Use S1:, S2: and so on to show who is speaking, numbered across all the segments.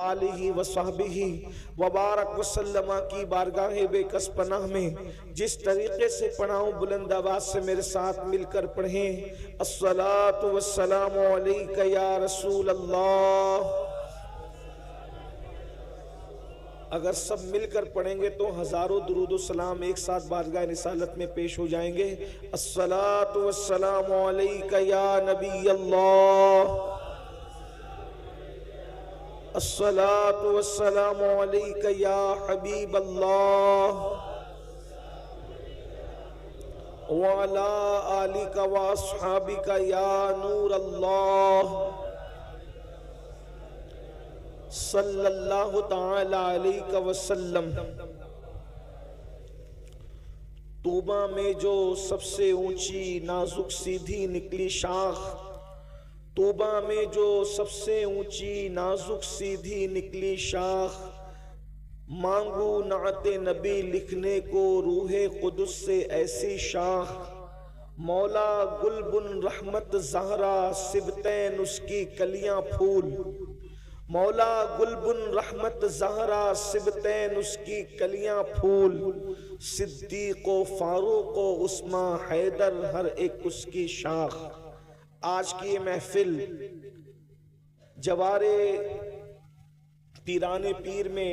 S1: आलिहि व सहबिहि व बारक वसल्लम की बारगाह बेकस पनाह में जिस तरीके से पढ़ाऊं बुलंद आवाज से मेरे साथ मिलकर पढ़ें। अस्सलातु वस्सलामु अलैका या रसूल अल्लाह। अगर सब मिलकर पढ़ेंगे तो हजारों दुरूद सलाम एक साथ बारगाह रिसालत में पेश हो जाएंगे। अस्सलातु वस्सलामु अलैका या नबी अल्लाह, अस्सलातु वस्सलामु अलैका या हबीब अल्लाह, व अला आलिका व अस्हाबिका या नूर अल्लाह, सल्लल्लाहु ताला अलैहि वसल्लम। तूबा में जो सबसे ऊंची नाजुक सीधी निकली शाख, तूबा में जो सबसे ऊंची नाजुक सीधी निकली शाख, मांगू नाते नबी लिखने को रूहे कुदस से ऐसी शाख, मौला गुलबुन रहमत ज़हरा सिबतैन उसकी कलियां फूल, मौला गुलबुन रहमत ज़हरा सिबतैन उसकी कलियां फूल, सिद्दीक़ व फारूक व उस्मा हैदर हर एक उसकी शाख। आज की ये महफिल जवारे पीराने पीर में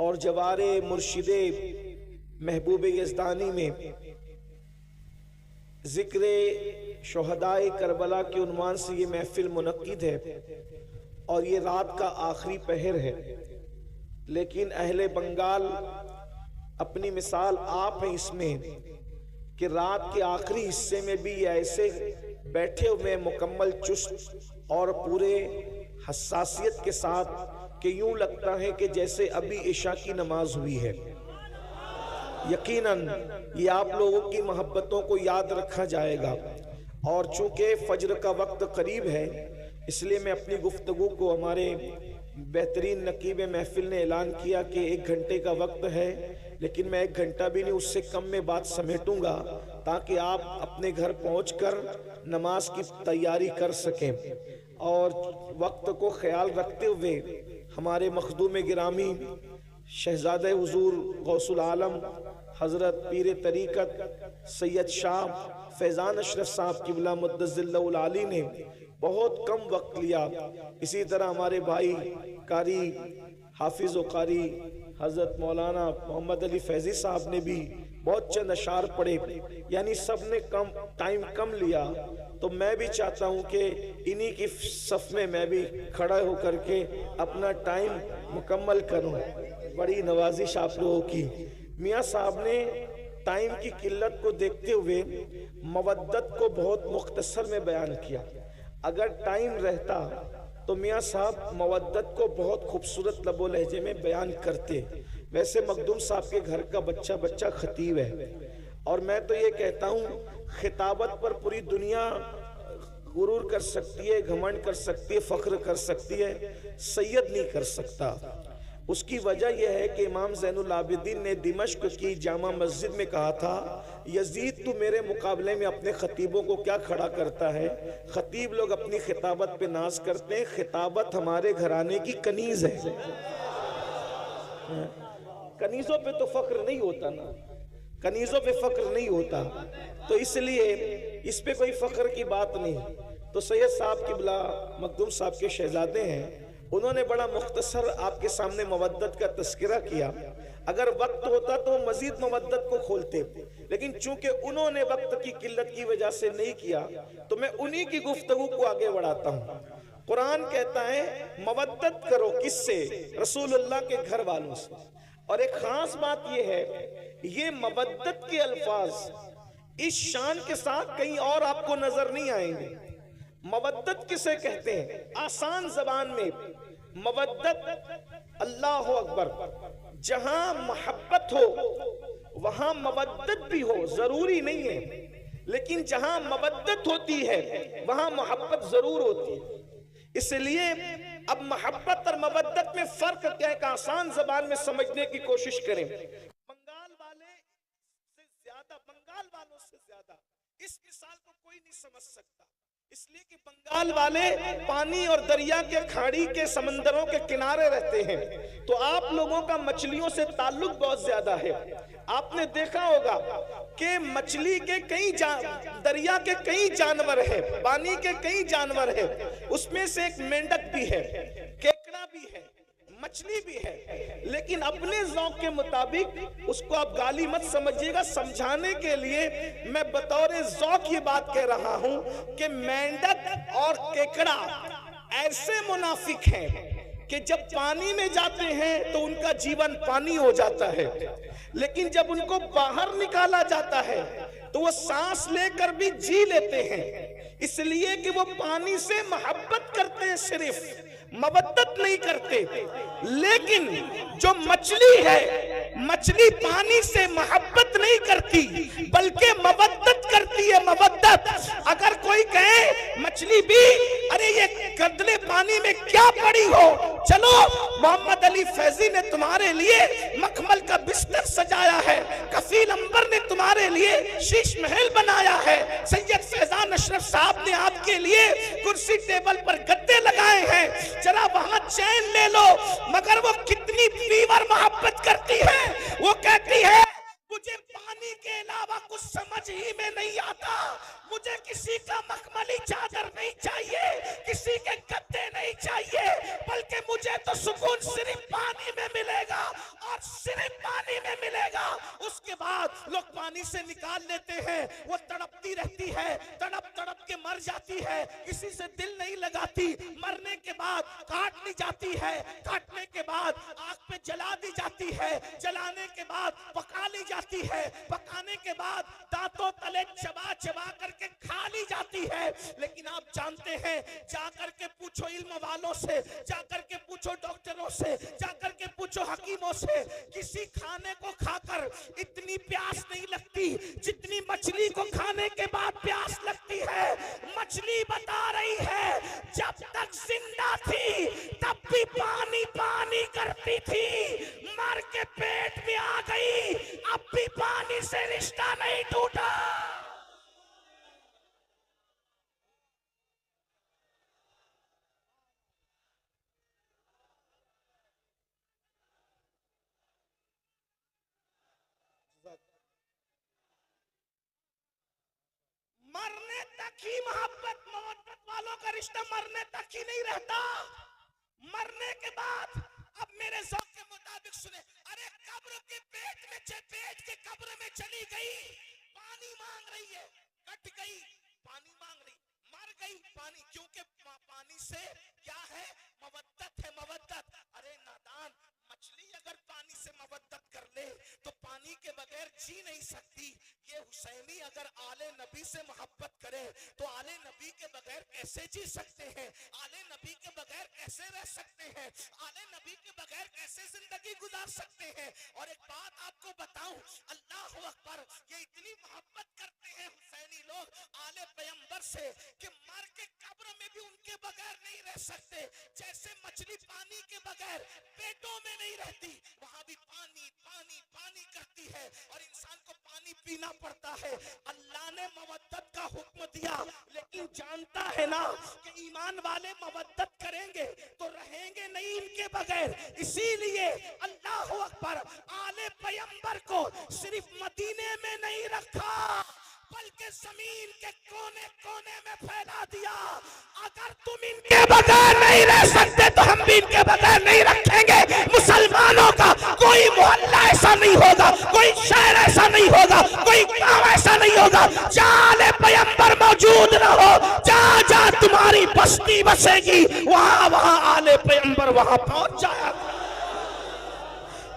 S1: और जवारे मुर्शिदे महबूब यज़दानी में ज़िक्र शुहदाए करबला के उन्वान से ये महफिल मुनक्किद है और ये रात का आखिरी पहर है। लेकिन अहले बंगाल अपनी मिसाल आप हैं इसमें कि रात के आखिरी हिस्से में भी ऐसे बैठे हुए मुकम्मल चुस्त और पूरे हसासियत के साथ कि यूं लगता है कि जैसे अभी इशा की नमाज हुई है। यकीनन ये आप लोगों की मोहब्बतों को याद रखा जाएगा। और चूंकि फज्र का वक्त करीब है इसलिए मैं अपनी गुफ्तगू को, हमारे बेहतरीन नकीब महफिल ने ऐलान किया कि 1 घंटे का वक्त है, लेकिन मैं 1 घंटा भी नहीं उससे कम में बात समेटूंगा ताकि आप अपने घर पहुंचकर नमाज की तैयारी कर सकें। और वक्त को ख्याल रखते हुए हमारे मखदूम गिरामी शहजादे हुजूर गौसुल आलम हज़रत पीर तरीक़त सैयद शाह फैज़ान अशरफ साहब क़िबला मुद्दज़िल्लहुल आली ने बहुत कम वक्त लिया। इसी तरह हमारे भाई कारी हाफिज व कारी हज़रत मौलाना मोहम्मद अली फैज़ी साहब ने भी बहुत चंद अशार पढ़े, यानी सब ने कम टाइम कम लिया। तो मैं भी चाहता हूँ कि इन्हीं की सफ में मैं भी खड़ा होकर के अपना टाइम मुकम्मल करूँ। बड़ी नवाजिश आप लोगों की। मियाँ साहब ने टाइम की किल्लत को देखते हुए मवद्दत को बहुत मुख्तसर में बयान किया। अगर टाइम रहता तो मियाँ साहब मवद्दत को बहुत खूबसूरत लबो लहजे में बयान करते। वैसे मखदूम साहब के घर का बच्चा बच्चा खतीब है और मैं तो ये कहता हूँ खिताबत पर पूरी दुनिया गुरूर कर सकती है, घमंड कर सकती है, फख्र कर सकती है, सैयद नहीं कर सकता। उसकी वजह यह है कि इमाम ज़ैनुल आबिदीन ने दिमश्क की जामा मस्जिद में कहा था, यजीद तू मेरे मुकाबले में अपने खतीबों को क्या खड़ा करता है। खतीब लोग अपनी खिताबत पे नाज करते हैं, खिताबत हमारे घराने की कनीज है। कनीजों पे तो फख्र नहीं होता ना, कनीजों पे फख्र नहीं होता, तो इसलिए इस पे कोई फख्र की बात नहीं। तो सैयद साहब क़िबला मखदूम साहब के शहजादे हैं, उन्होंने बड़ा मुख्तसर आपके सामने मवद्दत का तस्करा किया। अगर वक्त होता तो मजीद मवद्दत को खोलते, लेकिन चूंकि उन्होंने वक्त की किल्लत की वजह से नहीं किया तो मैं उन्हीं की गुफ्तगू को आगे बढ़ाता हूँ। कुरान कहता है मवद्दत करो किससे? रसूलुल्लाह के घर वालों से। और एक खास बात यह है, ये मवद्दत के अल्फाज इस शान के साथ कहीं और आपको नजर नहीं आएंगे। मवद्दत किसे कहते हैं? आसान जबान में मवद्दत, अल्लाह अकबर, जहां मोहब्बत हो वहां मवद्दत भी हो, जरूरी नहीं है, लेकिन जहां मवद्दत होती है वहां मोहब्बत जरूर होती है। इसलिए अब मोहब्बत और मवद्दत में फर्क क्या है, एक आसान जबान में समझने की कोशिश करें। बंगाल वाले से ज्यादा, बंगाल वालों से ज्यादा इस मिसाल को कोई नहीं समझ सकता। इसलिए कि बंगाल वाले पानी और दरिया के खाड़ी के समंदरों के किनारे रहते हैं, तो आप लोगों का मछलियों से ताल्लुक बहुत ज्यादा है। आपने देखा होगा कि मछली के दरिया के कई जानवर हैं, पानी के कई जानवर हैं, उसमें से एक मेंढक भी है, केकड़ा भी है, मछली भी है, लेकिन अपने ज़ौक़ के मुताबिक, उसको आप गाली मत समझिएगा, समझाने के लिए मैं बतौर ज़ौक़ ये बात कह रहा हूं कि मेंढक और केकड़ा ऐसे मुनाफिक हैं कि जब पानी में जाते हैं तो उनका जीवन पानी हो जाता है, लेकिन जब उनको बाहर निकाला जाता है तो वो सांस लेकर भी जी लेते हैं, इसलिए कि वो पानी से मोहब्बत करते हैं, सिर्फ मवद्दत नहीं करते। लेकिन जो मछली है, मछली पानी से मोहब्बत नहीं करती बल्कि मवद्दत करती है, मवद्दत। अगर कोई कहे मछली भी, अरे ये गंदले पानी में क्या पड़ी हो, चलो मोहम्मद अली फैजी ने तुम्हारे लिए मखमल का बिस्तर सजाया है, कफील अंबर ने तुम्हारे लिए शीश महल बनाया है, सैयद फैजान अशरफ साहब ने आपके लिए कुर्सी टेबल पर गद्दे लगाए हैं, जरा वहां चैन ले लो। मगर वो कितनी फीवर मोहब्बत करती है, वो कहती है मुझे पानी के अलावा कुछ समझ ही में नहीं आता, मुझे किसी का मखमली चादर नहीं चाहिए, किसी के गद्दे नहीं चाहिए, बल्कि मुझे तो सुकून सिर्फ पानी में मिलेगा और सिर्फ पानी में मिलेगा। उसके बाद लोग पानी से निकाल लेते हैं, वो तड़पती रहती है, तड़प तड़प के मर जाती है, किसी से दिल नहीं लगाती, मरने के बाद काट ली जाती है, काटने के बाद आग पे जला दी जाती है, जलाने के बाद पका ली जाती है, पकाने के बाद दांतों तले चबा चबा करके खा ली जाती है। लेकिन आप जानते हैं, जाकर के पूछो इल्म वालों से, जाकर के पूछो डॉक्टरों से, जाकर के पूछो हकीमों से, किसी खाने को खाकर इतनी प्यास नहीं लगती जितनी मछली को खाने के बाद प्यास लगती है। मछली बता रही है जब तक जिंदा थी तब भी पानी पानी करती थी, मर के पेट में आ गई, अब भी पानी से रिश्ता नहीं टूटा। मरने तक ही मोहब्बत मोहब्बत वालों का रिश्ता मरने तक ही नहीं रहता, मरने के बाद अब मेरे ज़ौक़ के मुताबिक सुने, अरे कब्र के पेट के कब्र में चली गई, पानी मांग रही है, कट गई, पानी मांग रही, मर गई, पानी, क्योंकि पानी से क्या है, मवद्दत है, मवद्दत। अरे नादान, मछली अगर पानी से मवद्दत कर ले तो पानी के बगैर जी नहीं सकती। ये हुसैनी अगर आले नबी से मोहब्बत करे तो आले नबी के बगैर कैसे जी सकते हैं, आले नबी के बगैर कैसे रह सकते हैं, आले नबी के बगैर कैसे जिंदगी गुजार सकते हैं। और एक बात आपको बताऊं, अल्लाह अकबर, ये इतनी मोहब्बत करते हैं हुसैनी लोग आले पैगंबर से कि मर के कब्र में भी उनके बगैर नहीं रह सकते। जैसे मछली पानी के बगैर पेटों में नहीं रहती, वहां भी पानी पानी पानी करती है और इंसान को पानी पीना पड़ता है। अल्लाह ने मवद्दत का हुक्म दिया, लेकिन जानता है ना कि ईमान वाले मवद्दत करेंगे तो रहेंगे नहीं इनके बगैर। इसीलिए अल्लाह अकबर, आले पैगंबर को सिर्फ मदीने में नहीं रखा बल्कि जमीन के कोने कोने में फैला दिया। अगर तुम इनके बगैर नहीं रह सकते तो हम भी इनके बगैर नहीं रखेंगे। मुसलमानों का कोई मोहल्ला ऐसा नहीं होगा, कोई शहर ऐसा नहीं होगा, कोई गांव ऐसा नहीं होगा जहां पैगंबर मौजूद न हो। जहां जहां तुम्हारी बस्ती बसेगी वहां वहां आले पैगंबर वहां पहुंच जाएगा।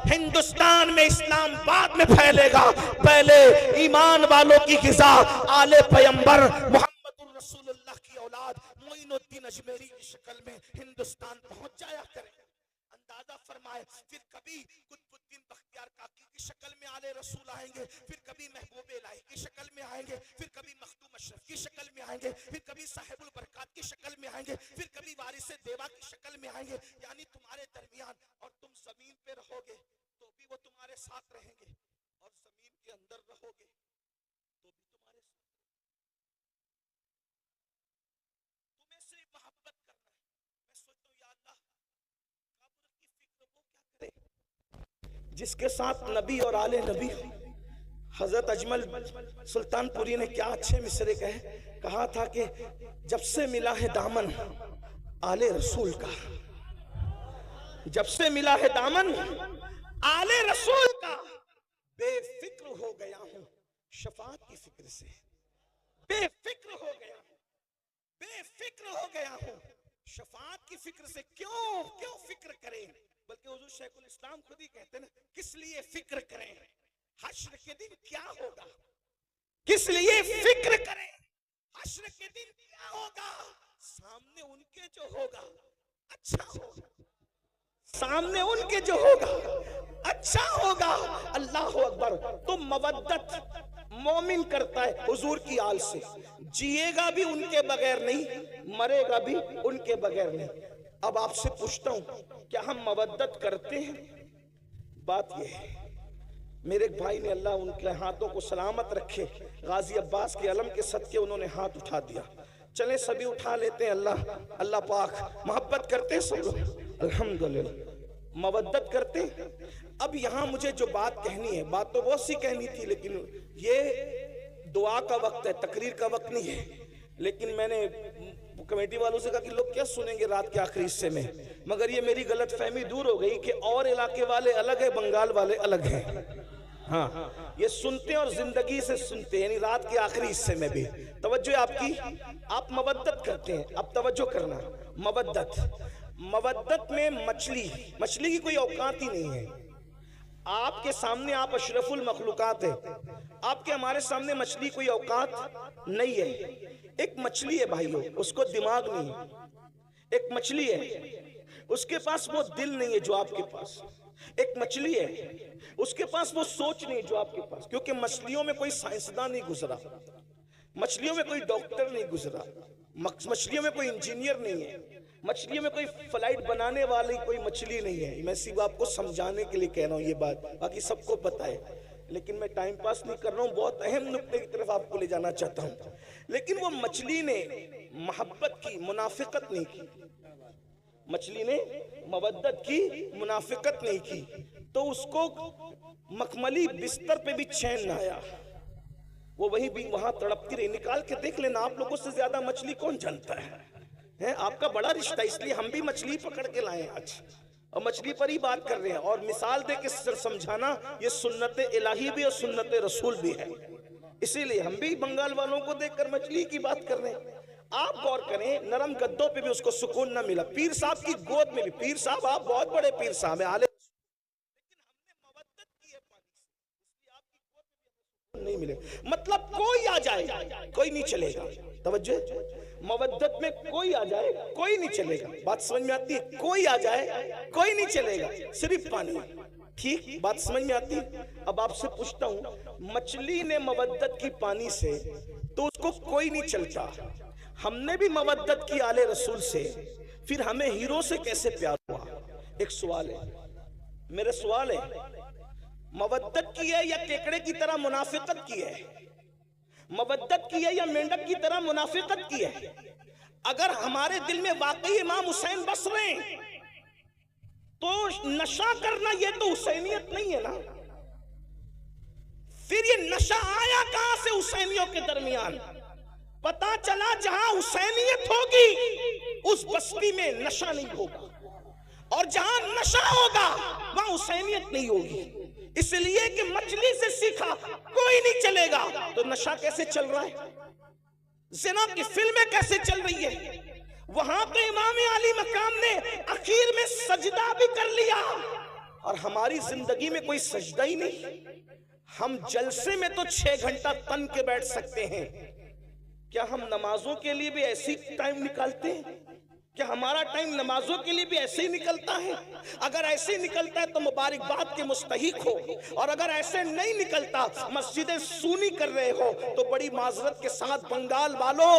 S1: हिंदुस्तान में इस्लाम बाद में फैलेगा, पहले ईमान वालों की ग़िज़ा आले पैगंबर मुहम्मदुर रसूलुल्लाह की औलाद मोइनुद्दीन अजमेरी की शक्ल में हिंदुस्तान पहुंच जाया करे। अंदाजा फरमाए, फिर कभी कुतुबुद्दीन बख्तियार काकी की शक्ल में आले रसूल आएंगे, फिर कभी महबूब इलाही की शक्ल में आएंगे, फिर कभी मखदूम अशरफ की शक्ल में आएंगे, फिर कभी साहिबुल बरकात की शक्ल में आएंगे, फिर कभी वारिस देवा की शक्ल में आएंगे। यानी तुम्हारे दरमियान, और तुम जमीन पे रहोगे तो भी वो तुम्हारे साथ रहेंगे, और जमीन के अंदर रहोगे तो भी तुम्हारे जिसके साथ नबी और आले नबी। हजरत अजमल सुल्तानपुरी ने क्या अच्छे मिसरे कहा था कि जब से मिला है दामन आले रसूल का, जब से मिला है दामन आले रसूल का, बेफिक्र हो गया हूं शफात की फिक्र से, बेफिक्र हो गया हूं, बेफिक्र हो गया हूं शफात की फिक्र से। क्यों फिक्र करें, बल्कि हुजूर शेखुल इस्लाम खुद ही कहते हैं किस लिए फिक्र करें, हश्र के दिन क्या होगा, किस लिए फिक्र करें, हश्र के दिन क्या होगा, सामने उनके जो होगा अच्छा होगा, सामने उनके जो होगा अच्छा होगा। अल्लाह अकबर। तो मवद्दत मोमिन करता है हुजूर की आल से, जिएगा भी उनके बगैर नहीं, मरेगा भी उनके बगैर नहीं। अब आपसे पूछता हूं क्या हम मवद्दत करते हैं? बात यह है, मेरे एक भाई ने, अल्लाह उनके हाथों को सलामत रखे, गाजी अब्बास के अलम के सदके उन्होंने हाथ उठा दिया। चले सभी उठा लेते हैं। अल्लाह पाक मोहब्बत करते हैं सब लोग, अल्हम्दुलिल्लाह मवद्दत करते हैं। अब यहाँ मुझे जो बात कहनी है, बात तो बहुत सी कहनी थी, लेकिन ये दुआ का वक्त है, तकरीर का वक्त नहीं है। लेकिन मैंने कमेटी वालों से कहा कि लोग क्या सुनेंगे रात के आखिरी हिस्से में, मगर ये मेरी गलत फहमी दूर हो गई कि और इलाके वाले अलग है, बंगाल वाले अलग हैं। हाँ, ये सुनते और जिंदगी से सुनते, यानी रात के आखिरी हिस्से में भी तवज्जो आपकी, आप मवद्दत करते हैं। अब तवज्जो करना, मवद्दत में मछली की कोई औकात ही नहीं है। आपके सामने आप अशरफुल मखलूकात है, आपके हमारे सामने मछली कोई औकात नहीं है। एक मछली है भाइयों, उसको दिमाग नहीं है। एक मछली है, उसके पास वो दिल नहीं है जो आपके पास। एक मछली है, उसके पास वो सोच नहीं जो आपके पास, क्योंकि मछलियों में कोई साइंसदान नहीं गुजरा, मछलियों में कोई डॉक्टर नहीं गुजरा, मछलियों में कोई इंजीनियर नहीं है, मछलियों में कोई फ्लाइट बनाने वाली कोई मछली नहीं है। मैं सिर्फ आपको समझाने के लिए कह रहा हूँ ये बात, बाकी सबको पता है, लेकिन मैं टाइम पास नहीं कर रहा हूँ, बहुत अहम नुक्ते की तरफ आपको ले जाना चाहता हूँ। लेकिन वो मछली ने मोहब्बत की, मुनाफिकत नहीं की, मछली ने मवद्दत की, मुनाफिकत नहीं की, तो उसको मखमली बिस्तर पे भी चैन ना आया, वो वहीं भी वहां तड़पती रही। निकाल के देख लेना, आप लोगों से ज्यादा मछली कौन जानता है? आपका बड़ा रिश्ता, इसलिए हम भी मछली पकड़ के लाए आज और मछली पर ही बात कर रहे हैं। और मिसाल दे के समझाना, ये सुन्नत इलाही भी और सुन्नत रसूल भी है, इसीलिए हम भी बंगाल वालों को देखकर मछली की बात कर रहे हैं। आप गौर करें, नरम गद्दों पे भी उसको सुकून ना मिला, पीर साहब की गोद में भी, पीर साहब आप बहुत बड़े पीर साहब हैं, आले, लेकिन हमने मवद्दत की है पानी से, इसलिए आपकी गोद में भी हमें नहीं मिले। मतलब कोई आ जाए कोई नहीं चलेगा, तवज्जो, मवद्दत में कोई आ जाए कोई नहीं चलेगा। बात समझ में आती है? कोई आ जाए कोई नहीं चलेगा, सिर्फ पानी। ठीक, बात समझ में आती है? अब आपसे पूछता हूं, मछली ने मवद्दत की पानी से, तो उसको कोई नहीं चलता। हमने भी मवद्दत की आले रसूल से, फिर हमें हीरो से कैसे प्यार हुआ? एक सवाल है, मेरा सवाल है, मवद्दत की है या केकड़े की तरह मुनाफिकत की है? मवद्दत की है या मेंढक की तरह मुनाफिकत की है? अगर हमारे दिल में वाकई इमाम हुसैन बस रहे हैं, तो नशा करना ये तो हुसैनियत नहीं है ना। फिर ये नशा आया कहां से हुसैनियों के दरमियान? पता चला जहां हुसैनियत होगी उस बस्ती में नशा नहीं होगा, और जहां नशा होगा वहां हुसैनियत नहीं होगी। इसलिए कि मछली से सीखा कोई नहीं चलेगा, तो नशा कैसे चल रहा है? ज़िना की फिल्में कैसे चल रही है? वहां पे इमाम अली मकाम ने आखिर में सजदा भी कर लिया, और हमारी जिंदगी में कोई सजदा ही नहीं। हम जलसे में तो 6 घंटा तन के बैठ सकते हैं, क्या हम नमाजों के लिए भी ऐसी टाइम निकालते हैं? क्या हमारा टाइम नमाजों के लिए भी ऐसे ही निकलता है? अगर ऐसे ही निकलता है तो मुबारकबाद के मुस्तहिक हो, और अगर ऐसे नहीं निकलता, मस्जिदें सूनी कर रहे हो, तो बड़ी माजरत के साथ बंगाल वालों,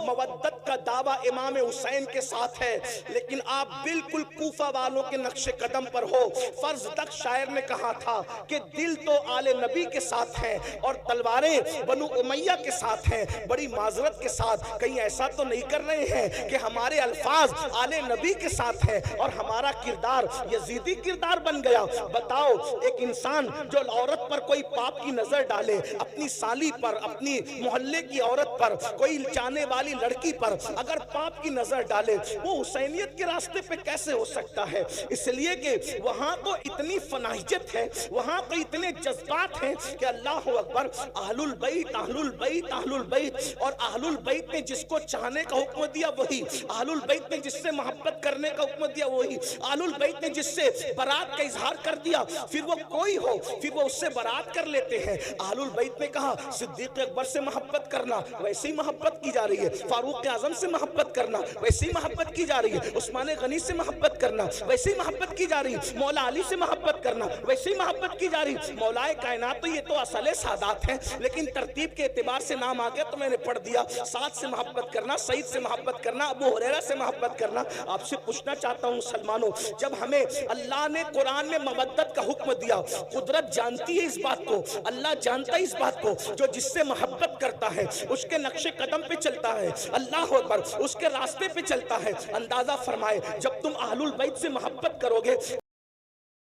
S1: मवद्दत मोहब्बत का दावा इमाम हुसैन के साथ है, लेकिन आप बिल्कुल कूफा वालों के नक्शे कदम पर हो। फर्ज तक शायर ने कहा था कि दिल तो आले नबी के साथ है और तलवारें बनु उमैया के साथ हैं। बड़ी माजरत के साथ, कहीं ऐसा तो नहीं कर रहे हैं कि हमारे अल्फाज आले नबी के साथ हैं और हमारा किरदार यजीदी किरदार बन गया। बताओ, एक इंसान जो औरत पर कोई पाप की नजर डाले, अपनी साली पर, अपनी मोहल्ले की औरत पर, कोई चाहने वाली लड़की पर अगर पाप की नजर डाले, वो हुसैनियत के रास्ते पे कैसे हो सकता है? इसलिए कि वहां तो इतनी फनाहियत है, वहां तो इतने जज्बात हैं कि अल्लाह अकबर, अहलुल बैत अहलुल बैत अहलुल बैत। और अहलुल बैत ने जिसको चाहने का हुक्म दिया वही, अहलुल बैत ने जिससे मोहब्बत करने का हुक्म दिया वही, अहलुल बैत ने जिससे बरात का इजहार कर दिया, फिर वो कोई हो फिर वो उससे बरात कर लेते हैं। अहलुल बैत ने कहा सिद्दीक अकबर से मोहब्बत करना, वैसे ही मोहब्बत की जा रही है। फारूक आजम से मोहब्बत करना, वैसे ही मोहब्बत की जा रही है। उस्मान गनी से मोहब्बत करना, वैसे ही मोहब्बत की जा रही है। मौला अली से मोहब्बत करना, वैसे ही मोहब्बत की जा रही है। मौलाए कायनात तो ये तो असले सादात हैं, लेकिन तरतीब के एतबार से नाम आ गया तो मैंने पढ़ दिया। साद से मोहब्बत करना, सईद से मोहब्बत करना, अबू हुरैरा से मोहब्बत करना। आपसे पूछना चाहता हूँ मुसलमानों, जब हमें अल्लाह ने कुरान में मवद्दत का हुक्म दिया, कुदरत जानती है इस बात को, अल्लाह जानता है इस बात को, जो जिससे मोहब्बत करता है उसके नक्शे कदम पे चलता है, अल्लाह अकबर, उसके रास्ते पे चलता है। अंदाजा फरमाए, जब तुम अहलुल बैत से मोहब्बत करोगे,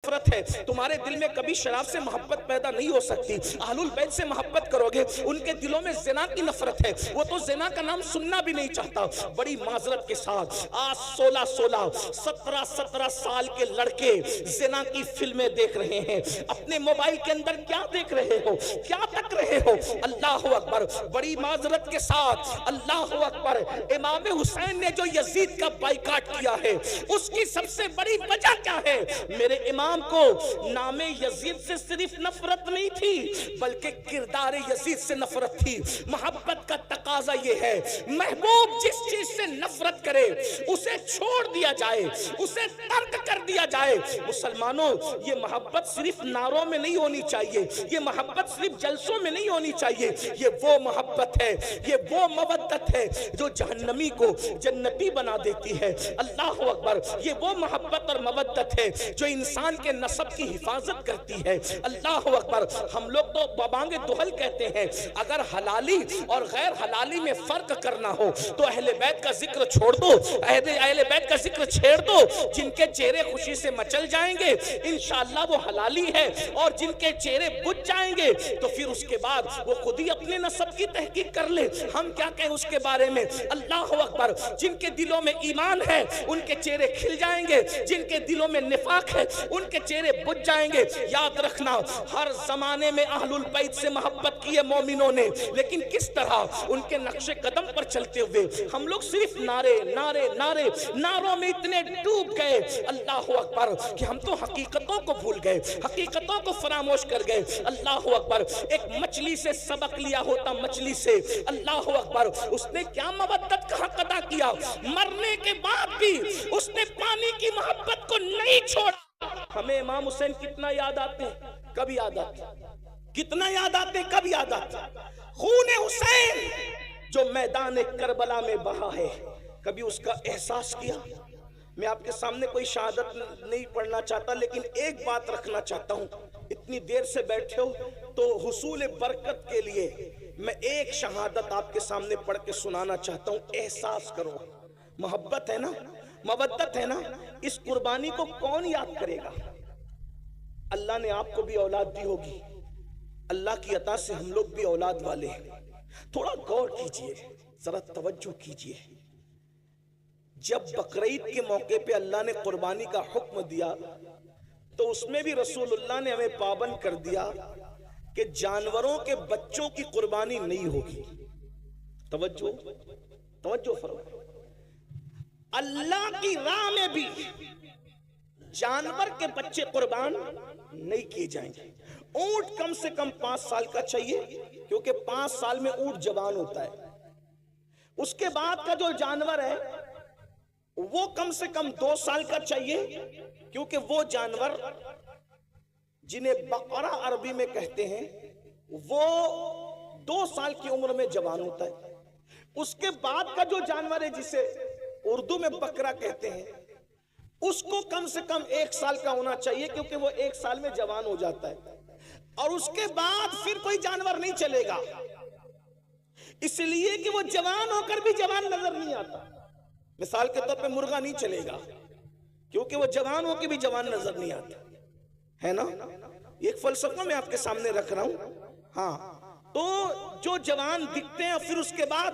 S1: नफरत है, तुम्हारे दिल में कभी शराब से मोहब्बत पैदा नहीं हो सकती। अहलुल बैत से मोहब्बत करोगे, उनके दिलों में ज़िना की नफरत है, वो तो ज़िना का नाम सुनना भी नहीं चाहता। बड़ी माजरत के साथ आज 16-16, 17-17 साल के लड़के ज़िना की फिल्में देख रहे हैं। अपने मोबाइल के अंदर क्या देख रहे हो, क्या तक रहे हो? अल्लाह अकबर, बड़ी माजरत के साथ अल्लाह अकबर, इमाम हुसैन ने जो यजीद का बाइकाट किया है, उसकी सबसे बड़ी वजह क्या है? मेरे इमाम को नामे यजीद से सिर्फ नफरत नहीं थी, बल्कि किरदार यजीद से नफरत थी। मोहब्बत का तकाजा ये है, महबूब जिस चीज से नफरत करे उसे छोड़ दिया जाए, उसे तर्क कर दिया जाए। मुसलमानों, ये मोहब्बत सिर्फ नारों में नहीं होनी चाहिए, ये मोहब्बत सिर्फ जलसों में नहीं होनी चाहिए। ये वो मोहब्बत है, ये वो मवद्दत है जो जहन्नमी को जन्नती बना देती है। अल्लाह अकबर, ये वो मोहब्बत और मवद्दत है जो इंसान के नसब की हिफाजत करती है। अल्लाह अकबर, हम लोग तो बबांगे दुहल कहते हैं। अगर हलाली और गैर हलाली में फर्क करना हो तो अहले बैत का जिक्र छोड़ दो, अहले बैत का जिक्र छेड़ दो। जिनके चेहरे खुशी से मचल जाएंगे इंशाअल्लाह वो हलाली है, और जिनके चेहरे बुझ जाएंगे तो फिर उसके बाद वो खुद ही अपने नसब की तहकीक कर ले, हम क्या कहें उसके बारे में। अल्लाह अकबर, जिनके दिलों में ईमान है उनके चेहरे खिल जाएंगे, जिनके दिलों में निफाक है उनके चेहरे बुझ जाएंगे। याद रखना, हर जमाने में अहलुल बैत से मोहब्बत की है मोमिनों ने, लेकिन किस तरह उनके नक्शे कदम पर चलते हुए हम लोग सिर्फ नारे नारे नारे नारों में इतने डूब गए अल्लाह अकबर कि हम तो हकीकतों को भूल गए, हकीकतों को फरामोश कर गए। अल्लाह अकबर, एक मछली से सबक लिया होता, मछली से, अल्लाह अकबर, उसने क्या मवद्दत का हक अदा किया, मरने के बाद भी उसने पानी की मोहब्बत को नहीं छोड़ा। हमें इमाम हुसैन कितना याद आते हैं, कब याद आते, कितना याद आते हैं, कब याद आते। खून हुसैन जो मैदान करबला में बहा है, कभी उसका एहसास किया? मैं आपके सामने कोई शहादत नहीं पढ़ना चाहता, लेकिन एक बात रखना चाहता हूं। इतनी देर से बैठे हो तो हुसूल बरकत के लिए मैं एक शहादत आपके सामने पढ़ के सुनाना चाहता हूं। एहसास करो, मोहब्बत है ना, मवद्दत है ना, इस कुर्बानी को कौन याद करेगा? अल्लाह ने आपको भी औलाद दी होगी, अल्लाह की अता से हम लोग भी औलाद वाले हैं। थोड़ा गौर कीजिए, जरा तवज्जो कीजिए। जब बकरीद के मौके पे अल्लाह ने कुर्बानी का हुक्म दिया तो उसमें भी रसूलुल्लाह ने हमें पाबंद कर दिया कि जानवरों के बच्चों की कुर्बानी नहीं होगी। तवज्जो तवज्जो फरमाओ, अल्लाह की राह में भी जानवर के बच्चे कुर्बान नहीं किए जाएंगे। ऊंट कम से कम 5 साल का चाहिए, क्योंकि 5 साल में ऊंट जवान होता है। उसके बाद का जो जानवर है वो कम से कम 2 साल का चाहिए, क्योंकि वो जानवर जिन्हें बकरा अरबी में कहते हैं वो 2 साल की उम्र में जवान होता है। उसके बाद का जो जानवर है जिसे उर्दू में बकरा कहते हैं, उसको कम से कम 1 साल का होना चाहिए, क्योंकि वो 1 साल में जवान हो जाता है, और उसके बाद फिर कोई जानवर नहीं चलेगा, इसलिए कि वो जवान होकर भी जवान नजर नहीं आता। मिसाल के तौर पे मुर्गा नहीं चलेगा, क्योंकि वो जवान होकर भी जवान नजर नहीं आता, है ना। एक फलसफा मैं आपके सामने रख रहा हूं। हाँ, तो जो जवान दिखते हैं फिर उसके बाद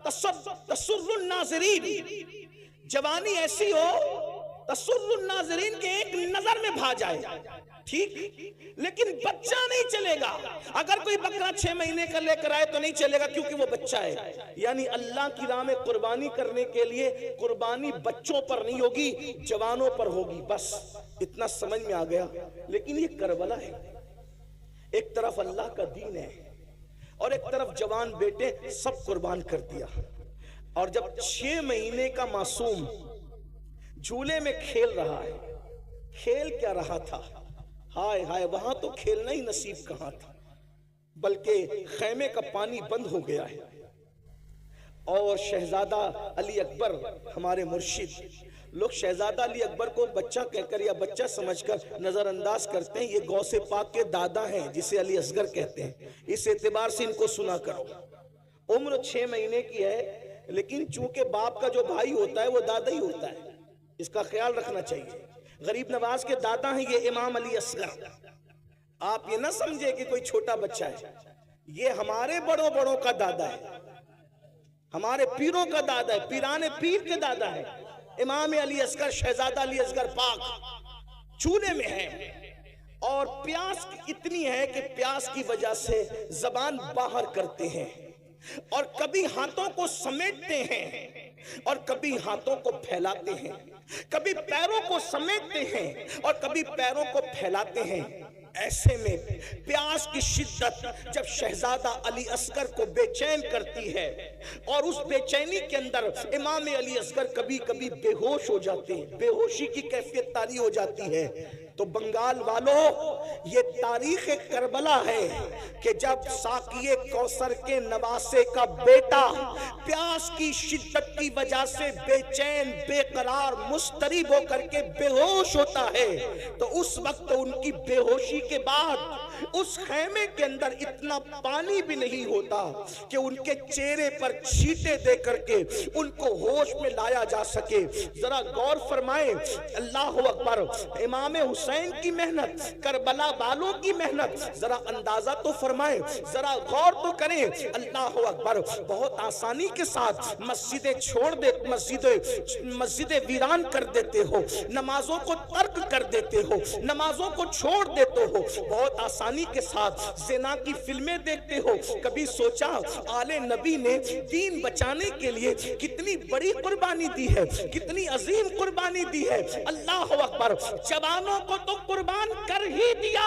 S1: तसुर्रुन नाज़रीन, जवानी ऐसी हो तसुर्रुन नाज़रीन के एक नजर में भा जाए, ठीक, लेकिन बच्चा नहीं चलेगा। अगर कोई बकरा 6 महीने का लेकर आए तो नहीं चलेगा, क्योंकि वो बच्चा है। यानी अल्लाह की राह में कुर्बानी करने के लिए कुर्बानी बच्चों पर नहीं होगी, जवानों पर होगी। बस इतना समझ में आ गया। लेकिन ये करबला है, एक तरफ अल्लाह का दीन है और एक तरफ जवान बेटे सब कुर्बान कर दिया। और जब 6 महीने का मासूम झूले में खेल रहा है, खेल क्या रहा था, हाय हाय, वहां तो खेलना ही नसीब कहां था, बल्कि खैमे का पानी बंद हो गया है। और शहजादा अली अकबर हमारे मुर्शिद, लोग शहजादा अली अकबर को बच्चा कहकर या बच्चा समझकर नजरअंदाज करते हैं। ये गौसे पाक के दादा हैं, जिसे अली असगर कहते हैं। इस एतबार से इनको सुना करो। उम्र 6 महीने की है, लेकिन चूंकि बाप का जो भाई होता है वो दादा ही होता है, इसका ख्याल रखना चाहिए। गरीब नवाज के दादा हैं ये इमाम अली असगर। आप ये ना समझे कि कोई छोटा बच्चा है, ये हमारे बड़ों बड़ों का दादा है, हमारे पीरों का दादा है, पीराने पीर के दादा है। इमाम अली असगर, शहजादा अली असगर पाक चूल्हे में है, और प्यास इतनी है कि प्यास की वजह से जबान बाहर करते हैं, और कभी हाथों को समेटते हैं और कभी हाथों को फैलाते हैं, कभी पैरों को समेटते हैं और कभी पैरों को फैलाते हैं। ऐसे में प्यास की शिद्दत जब शहजादा अली असगर को बेचैन करती है, और उस बेचैनी के अंदर इमाम अली असगर कभी कभी बेहोश हो जाते हैं, बेहोशी की कैफियत तारी हो जाती है। तो बंगाल वालों, ये तारीख करबला है कि जब साकिए कौसर के नवासे का बेटा प्यास की शिद्दत की वजह से बेचैन, बेकरार, मुस्तरिब होकर के बेहोश होता है, तो उस वक्त उनकी बेहोशी के बाद उस खैमे के अंदर इतना पानी भी नहीं होता कि उनके चेहरे पर छींटे दे करके उनको होश में लाया जा सके। जरा गौर फरमाएं, अल्लाह अकबर, इमाम हुसैन की मेहनत, करबला वालों की मेहनत, जरा अंदाजा तो फरमाएं, जरा गौर तो करें। अल्लाह अकबर, बहुत आसानी के साथ मस्जिदें छोड़ दे, मस्जिदें वीरान कर देते हो, नमाजों को तर्क कर देते हो, नमाजों को छोड़ देते हो, बहुत आसानी के साथ ज़िना की फिल्में देखते हो। कभी सोचा आले नबी ने दीन बचाने के लिए कितनी बड़ी कुर्बानी दी है, कितनी अजीम कुर्बानी दी है। अल्लाह अकबर, जवानों को तो कुर्बान कर ही दिया,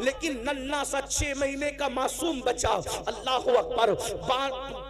S1: लेकिन नन्हा सा 6 महीने का मासूम बचा, अल्लाह अकबर,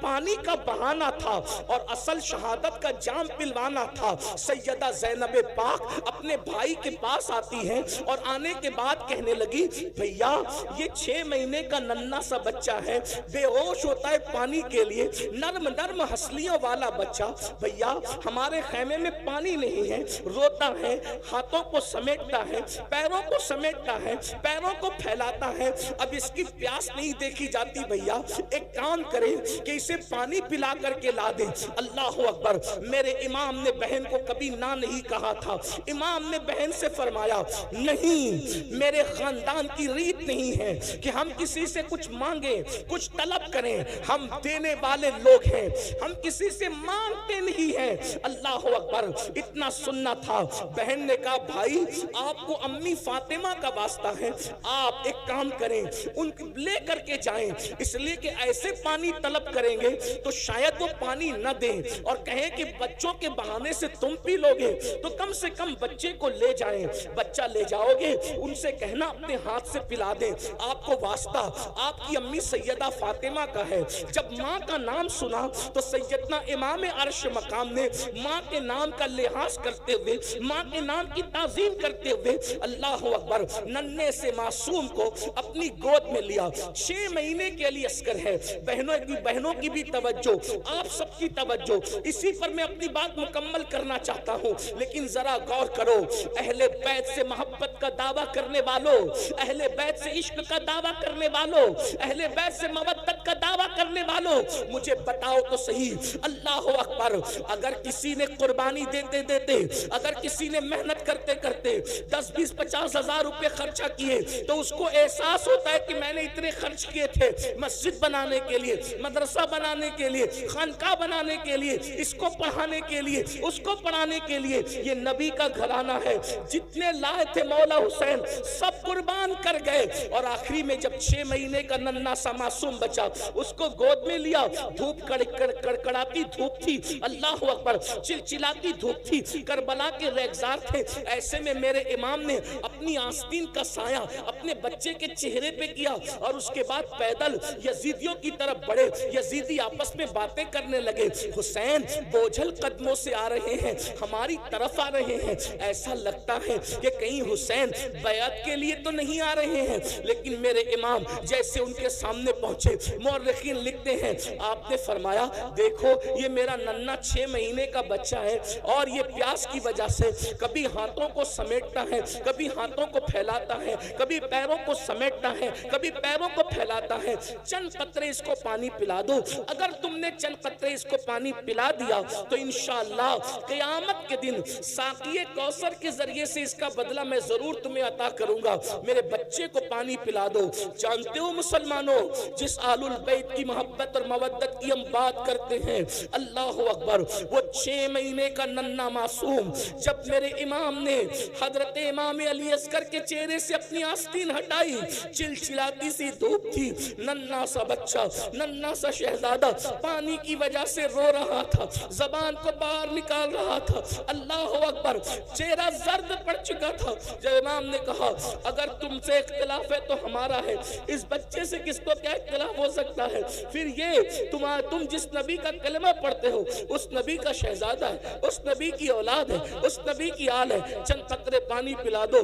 S1: पानी का बहाना था और असल शहादत का जाम पिलवाना था। सैयदा ज़ैनब पाक अपने भाई के पास आती हैं और आने के बाद कहने लगी, भैया ये 6 महीने का नन्हा सा बच्चा है, बेहोश होता है पानी के लिए, नर्म नर्म हंसलियों वाला बच्चा, भैया हमारे खैमे में पानी नहीं है, रोता है, हाथों को समेटता है, पैरों को समेटता है, पैरों को फैलाता है, अब इसकी प्यास नहीं देखी जाती। भैया एक काम करें कि इसे पानी पिला करके ला दें। अल्लाह अकबर, मेरे इमाम ने बहन को कभी ना नहीं कहा था। इमाम ने बहन से फरमाया, नहीं, मेरे खानदान की रीत नहीं है कि हम किसी से कुछ मांगे, कुछ तलब करें, हम देने वाले लोग हैं, हम किसी से मांगते नहीं हैं। अल्लाह अकबर, इतना सुनना था। बहन ने कहा, भाई आपको अम्मी फातिमा का वास्ता है, आप एक काम करें, उन ले करके जाएं, इसलिए कि ऐसे पानी तलब करेंगे तो शायद वो पानी न दें और कहें कि बच्चों के बहाने से तुम पी लोगे, तो कम से कम बच्चे को ले जाएं। बच्चा ले जाओगे, उनसे कहना अपने हाथ से पिला दें। आपको वास्ता आपकी अम्मी सैयदा फातिमा का है। जब माँ का नाम सुना तो सैयदना इमाम अर्श मकाम ने माँ के नाम का लिहाज करते हुए, माँ के नाम की ताजीम करते हुए अल्लाह अकबर नन्हे से मासूम को अपनी गोद में लिया। 6 महीने के लिए अस्कर है। बहनों की भी तवज्जो, आप सबकी तवज्जो, इसी पर मैं अपनी बात मुकम्मल करना चाहता हूँ। लेकिन जरा गौर करो, अहले बैत से मोहब्बत का दावा करने वालों, अहले बैत से इश्क का दावा करने वालों, अहले बैत से मवद्दत का दावा करने वालों, मुझे बताओ तो सही, अल्लाह अकबर, अगर किसी ने कुर्बानी देते देते, अगर किसी ने मेहनत करते करते 10, 20, 50 हजार रुपए खर्चा किए तो उसको एहसास होता है कि मैंने इतने खर्च किए थे मस्जिद बनाने के लिए, मदरसा बनाने के लिए, खानका बनाने के लिए, इसको पढ़ाने के लिए, उसको पढ़ाने के लिए। ये नबी का घराना है। जितने लाए थे मौला हुसैन सब कुर्बान कर गए। और आखिरी में जब 6 महीने का नन्हा सा मासूम बचा, उसको गोद में लिया। धूप कड़कड़ाती धूप थी, अल्लाह अकबर, चिलचिलाती धूप थी, करबला के रेगजार थे। ऐसे में मेरे इमाम ने अपनी आस्तीन का साया अपने बच्चे के चेहरे पे किया और उसके बाद पैदल यजीदियों की तरफ बढ़े। यजीदी आपस में बातें करने लगे, हुसैन बोझल कदमों से आ रहे हैं, हमारी तरफ आ रहे हैं। ऐसा लगता है कि कहीं हुसैन बैत के लिए तो नहीं आ रहे हैं। लेकिन मेरे इमाम जैसे उनके सामने पहुंचे, मौरखीन लिखते हैं, आपने फरमाया, देखो ये मेरा नन्हा 6 महीने का बच्चा है और ये प्यास की वजह से कभी हाथों को समेटता है, कभी हाथों को फैलाता है, कभी पैरों को समेटता है, कभी पैरों को फैलाता है। चंद कतरे इसको पानी पिला दो। अगर तुमने चंद कतरे इसको पानी पिला दिया तो इंशाअल्लाह क़यामत के दिन साक़िए कौसर के जरिए से इसका बदला मैं जरूर तुम्हें अता करूंगा। मेरे बच्चे को पानी पिला दो। जानते हो मुसलमानों, जिस आलुल बैत की मोहब्बत और मवद्दत की हम बात करते हैं, अल्लाह अकबर, वो 6 महीने का नन्हा मासूम जब मेरे इमाम ने हजरत इमाम अली असगर के चेहरे से अपनी आस्तीन हटाई, चिलचिलाती सी धूप थी, नन्हा सा बच्चा, नन्हा सा शहजादा पानी की वजह से रो रहा था, जबान को बाहर निकाल रहा था। अल्लाह अकबर, चेहरा जर्द पड़ चुका था। जब इमाम ने कहा, अगर तुमसे इख्तिलाफ है तो हमारा है, इस बच्चे से किसको क्या इख्तिलाफ हो सकता है? फिर ये तुम जिस नबी का कलमा पढ़ते हो उस नबी का शहजादा है, उस नबी की औलाद है, उस नबी की आल है। चंद कतरे पानी पिला दो,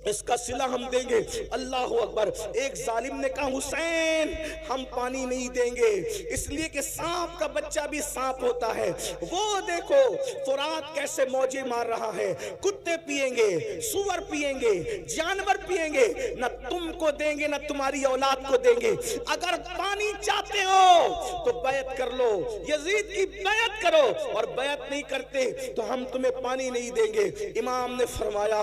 S1: इसका सिला हम देंगे। अल्लाह अकबर। एक जालिम ने कहा, हुसैन हम पानी नहीं देंगे, इसलिए कि सांप का बच्चा भी सांप होता है। वो देखो फुरात कैसे मौजे मार रहा है, कुत्ते पिएंगे, सुअर पिएंगे, जानवर पिएंगे, न तुमको देंगे न तुम्हारी औलाद को देंगे। अगर पानी चाहते हो तो बैत कर लो, यजीद की बैत करो, और बैत नहीं करते तो हम तुम्हें पानी नहीं देंगे। इमाम ने फरमाया,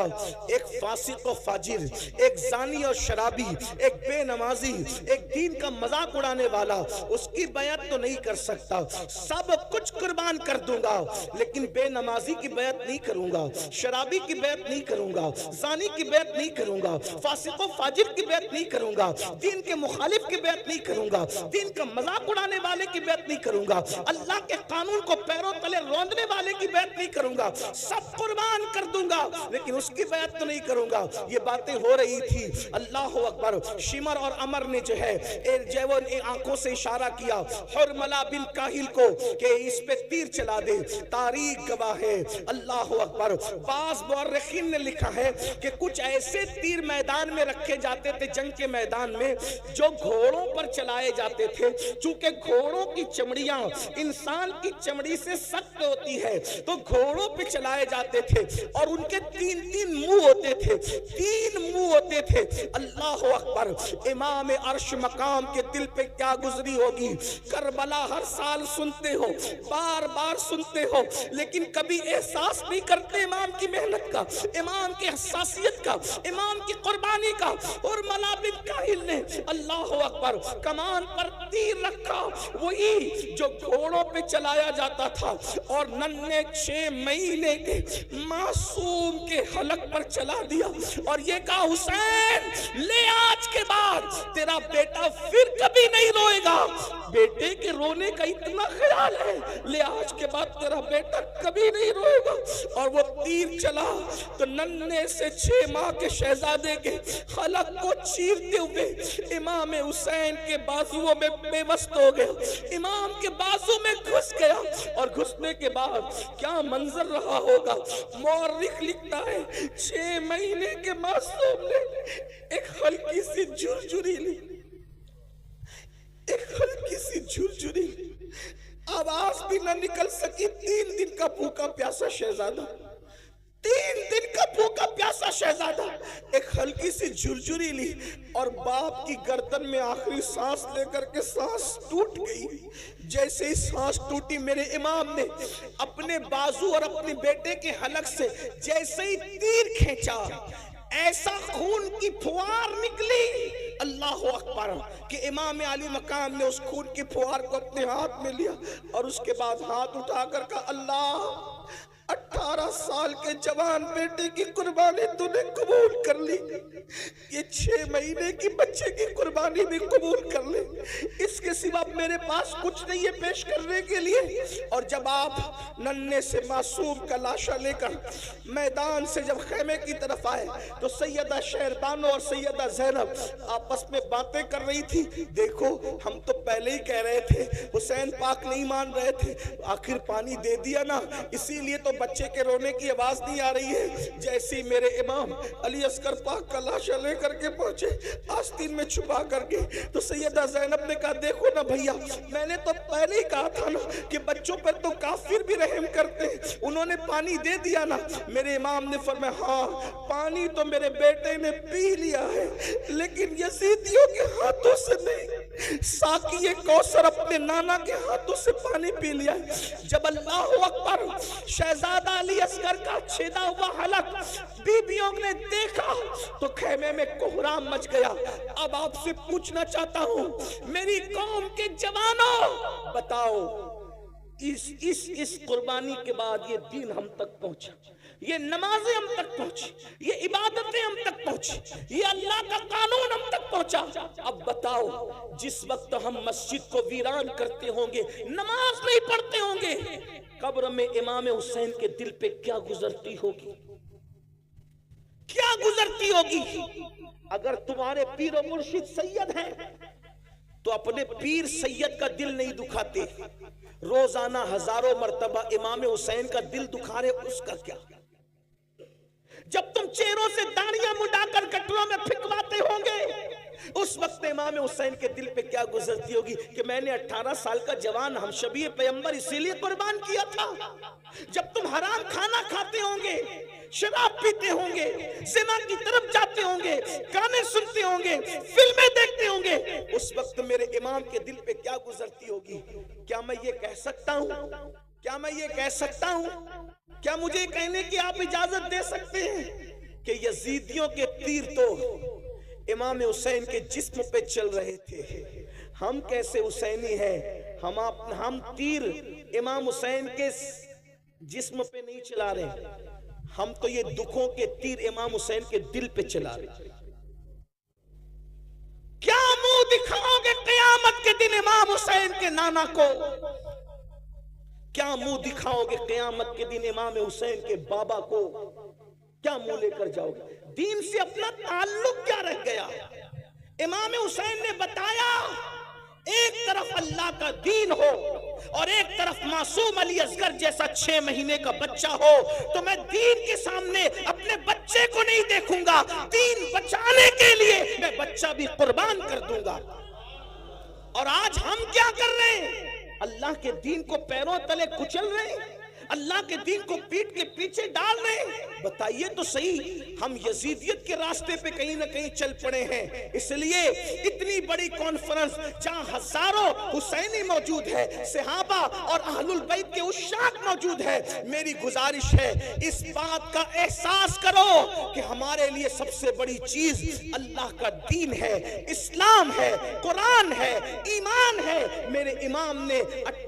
S1: एक फासिक और फाजिर, एक जानी और शराबी, एक बेनमाजी, एक दीन का मजाक उड़ाने वाला, उसकी बैत तो नहीं कर सकता। सब कुछ कुर्बान कर दूंगा लेकिन बेनमाजी की बैत नहीं करूंगा, शराबी की बैत नहीं करूंगा, जानी की बैत नहीं करूंगा, फासिक और फाजिर की बैत नहीं करूंगा, दीन के मुखालिफ की बैत नहीं करूंगा, दीन का मजाक उड़ाने वाले की बैत नहीं करूंगा, अल्लाह के कानून को पैरों तले रौंदने वाले की बैत नहीं करूंगा। सब कुर्बान कर दूंगा लेकिन उसकी बैत तो नहीं करूंगा। ये बातें हो रही थी। अल्लाह अकबर। शिमर और अमर ने जो है आंखों से इशारा किया हुरमला बिन काहिल को कि इस पे तीर चला दे। तारीख गवाह है। अल्लाह अकबर। बाज़ मुअर्रिखीन ने लिखा है कि कुछ ऐसे तीर मैदान में रखे जाते थे, जंग के मैदान में, जो घोड़ों पर चलाए जाते थे। चूंकि घोड़ों की चमड़ियां इंसान की चमड़ी से सख्त होती है तो घोड़ों पे चलाए जाते थे और उनके 3-3 मुंह होते थे, 3 मुंह होते थे। अल्लाह अकबर। इमाम अर्श मकाम के दिल पे क्या गुजरी होगी। करबला हर साल सुनते हो, बार बार सुनते हो, लेकिन कभी एहसास नहीं करते इमाम की मेहनत का, इमाम की हसासियत का, इमाम की कुर्बानी का। और मला बिन काहिल ने अल्लाह अकबर कमान पर तीर रखा, वही जो घोड़ों पे चलाया जाता था, और नन्हे 6 महीने के मासूम के हलक पर चला दिया और ये कहा हुसैन ले, आज के बाद तेरा बेटा फिर कभी नहीं रोएगा। बेटे के रोने का इतना ख्याल है, ले आज के बाद तेरा बेटा कभी नहीं रोएगा। और वो तीर चला तो नन्हे से 6 माह के शहजादे के हलक को चीरते हुए इमाम हुसैन के बाजुओं में बेबस्त हो गया, इमाम के बाजू में घुस गया। और घुसने के बाद क्या मंजर रहा होगा, मौरिख लिखता है 6 महीने के मासूम ने एक हल्की सी झुरझुरी ली, एक हल्की सी झुरझुरी, आवाज भी न निकल सकी। 3 दिन का भूखा प्यासा शहजादा, 3 दिन का भूखा प्यासा शहजादा एक हल्की सी झुरझुरी ली और बाप की गर्दन में आखिरी सांस लेकर के सांस टूट गई। जैसे ही सांस टूटी, मेरे इमाम ने अपने बाजू और अपने बेटे के हलक से जैसे ही तीर खींचा, ऐसा खून की फुहार निकली, अल्लाह अकबर, कि इमाम आली मकाम ने उस खून की फुहार को अपने हाथ में लिया और उसके बाद हाथ उठाकर कहा, अल्लाह 18 साल के जवान बेटे की कुर्बानी तूने कबूल कर ली, ये 6 महीने की बच्चे की कुर्बानी भी कबूल कर ले, इसके सिवा मेरे पास कुछ नहीं है पेश करने के लिए। और जब आप नन्हे से मासूम का लाशा लेकर मैदान से जब खेमे की तरफ आए तो सैयदा शहरबानो और सैयदा ज़ैनब आपस में बातें कर रही थी। देखो, हम तो पहले ही कह रहे थे, हुसैन पाक नहीं मान रहे थे, आखिर पानी दे दिया ना, इसीलिए तो बच्चे के रोने की आवाज नहीं आ रही है। जैसे ही मेरे इमाम अली अस्कर पाक का लाशा लेकर के पहुंचे आस्तीन में छुपा करके, तो सैयदा ज़ैनब ने कहा, देखो ना भैया, मैंने तो पहले ही कहा था ना कि बच्चों पर तो काफिर भी रहम करते हैं, उन्होंने पानी दे दिया ना। मेरे इमाम ने फरमाया, हाँ पानी तो मेरे बेटे ने पी लिया है, लेकिन यजीदियों के हाथों से नहीं, साकी कौसर अपने नाना के हाथों से पानी पी लिया है। जब अल्लाह अकबर, शहजादा अली असगर का छेदा हुआ हलक बीबियों ने देखा तो खेमे में कोहराम मच गया। अब आपसे पूछना चाहता हूं, मेरी कौम के जवानों, बताओ, इस कुर्बानी के बाद ये दीन हम तक पहुंचा, ये नमाजें हम तक पहुंची, ये इबादतें हम तक पहुंची, ये अल्लाह का कानून हम तक पहुंचा। अब बताओ, जिस वक्त हम मस्जिद को वीरान करते होंगे, नमाज नहीं पढ़ते होंगे, कब्र में इमाम हुसैन के दिल पे क्या गुजरती होगी, क्या गुजरती होगी। अगर तुम्हारे पीर और मुर्शिद सैयद हैं तो अपने पीर सैयद का दिल नहीं दुखाते, रोजाना हजारों मर्तबा इमाम हुसैन का दिल दुखा रहे, उसका क्या। जब तुम चेहरों से दाढ़ियां मुंडाकर कटरों में फिकवाते होंगे, उस वक्त इमाम हुसैन के दिल पे क्या गुजरती होगी कि मैंने 18 साल का जवान हमशबी पैगंबर इसीलिए कुर्बान किया था। जब तुम हराम खाना खाते होंगे, शराब पीते होंगे, ज़िना की तरफ जाते होंगे, गाने सुनते होंगे, फिल्में देखते होंगे, उस वक्त मेरे इमाम के दिल पे क्या गुजरती होगी। क्या मैं ये कह सकता हूँ, क्या मैं ये कह सकता हूँ, क्या मुझे कहने की आप इजाजत दे सकते हैं कि यजीदियों के तीर तो इमाम हुसैन के जिस्म पे चल रहे थे, हम कैसे हुसैनी हैं, हम तीर इमाम हुसैन के जिस्म पे नहीं चला रहे, हम तो ये दुखों के तीर इमाम हुसैन के दिल पे चला रहे। क्या मुंह दिखाओगे क़यामत के दिन इमाम हुसैन के नाना को, क्या मुंह दिखाओगे क़यामत के दिन इमाम हुसैन के बाबा को, क्या मुंह लेकर जाओगे। दीन से अपना ताल्लुक क्या रह गया। इमाम हुसैन ने बताया, एक तरफ अल्लाह का दीन हो और एक तरफ मासूम अली असगर जैसा 6 महीने का बच्चा हो, तो मैं दीन के सामने अपने बच्चे को नहीं देखूंगा, दीन बचाने के लिए मैं बच्चा भी कुर्बान कर दूंगा। और आज हम क्या कर रहे हैं, अल्लाह के दीन को पैरों तले कुचल रहे हैं, अल्लाह के दीन को पीठ के पीछे डाल रहे हैं। बताइए तो सही, हम यजीदियत के रास्ते पे कहीं ना कहीं चल पड़े हैं। इसलिए इतनी बड़ी कॉन्फ्रेंस जहां हजारों हुसैनी मौजूद है, सहाबा और अहलुल बैत के उशाक मौजूद है, मेरी गुजारिश है इस बात का एहसास करो कि हमारे लिए सबसे बड़ी चीज अल्लाह का दीन है, इस्लाम है, कुरान है, ईमान है। मेरे इमाम ने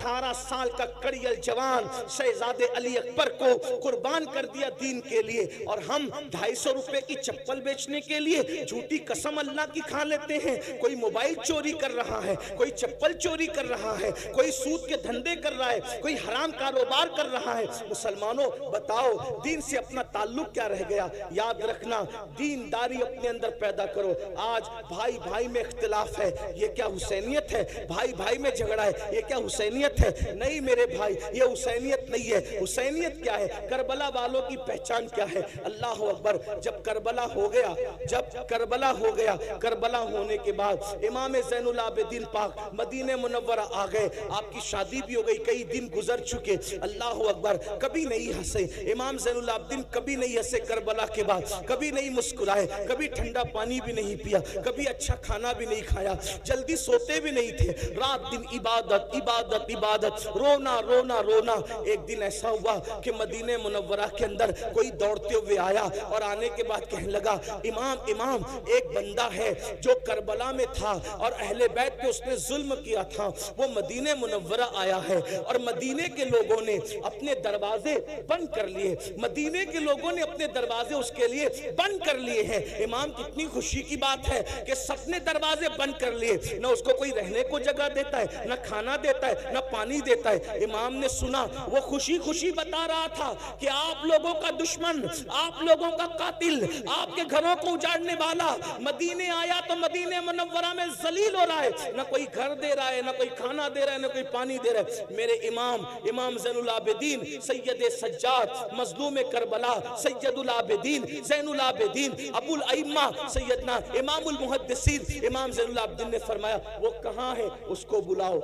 S1: 18 साल का कड़ियल जवान शहजादे अली अकबर को कुर्बान कर दिया दीन के लिए, और हम 250 रुपए की चप्पल बेचने के लिए झूठी कसम अल्लाह की खा लेते हैं। कोई मोबाइल चोरी कर रहा है, कोई चप्पल चोरी कर रहा है, कोई सूद के धंधे कर रहा है, कोई हराम कारोबार कर रहा है। मुसलमानों बताओ दीन से अपना ताल्लुक क्या रह गया? याद रखना, दीनदारी अपने अंदर पैदा करो। आज भाई भाई में इख्तिलाफ है, ये क्या हुसैनियत है? भाई भाई में झगड़ा है, ये क्या हुसैनियत है? नहीं मेरे भाई, ये हुसैनियत नहीं है। हुसैनियत क्या है? करबला वालों की पहचान क्या है? अल्लाह अकबर। जब करबला हो गया, करबला होने के बाद इमाम ज़ैनुल आबिदीन पाक मदीने मुनव्वरा आ गए, आपकी शादी भी हो गई, कई दिन गुजर चुके। अल्लाह अकबर। कभी नहीं हंसे इमाम ज़ैनुल आबिदीन, कभी नहीं हंसे करबला के बाद, कभी नहीं मुस्कुराए, कभी ठंडा पानी भी नहीं पिया, कभी अच्छा खाना भी नहीं खाया, जल्दी सोते भी नहीं थे, रात दिन इबादत इबादत इबादत, रोना रोना रोना। एक दिन ऐसा हुआ कि मदीने मुनव्वरा के अंदर कोई दौड़ते हुए आया और आने के बाद कहने लगा, इमाम इमाम, एक बंदा है जो करबला में था और अहले बैत पे उसने जुल्म किया था, वो मदीने मुनव्वरा आया है और मदीने के लोगों ने अपने दरवाजे बंद कर लिए, मदीने के लोगों ने अपने दरवाजे उसके लिए बंद कर लिए हैं। इमाम, कितनी खुशी की बात है कि सबने दरवाजे बंद कर लिए, न उसको कोई रहने को जगह देता है, न खाना देता है, न पानी देता है। इमाम ने सुना, वो खुशी खुशी बता रहा था कि आप लोगों का दुश्मन, आप लोगों का कातिल, आपके घरों को उजाड़ने वाला मदीने आया तो मदीने मुनव्वरा में जलील हो रहा है, न कोई घर दे रहा है, न कोई खाना दे रहा है, न कोई पानी दे रहा है। मेरे इमाम ज़ैनुल आबिदीन सैयद सज्जाद मज़लूम करबला सैयदुल आबिदीन ज़ैनुल आबिदीन अबुल अइम्मा सैयदना इमामुल मुहद्दिसीन इमाम ज़ैनुल आबिदीन ने फरमाया, वो कहाँ है? उसको बुलाओ,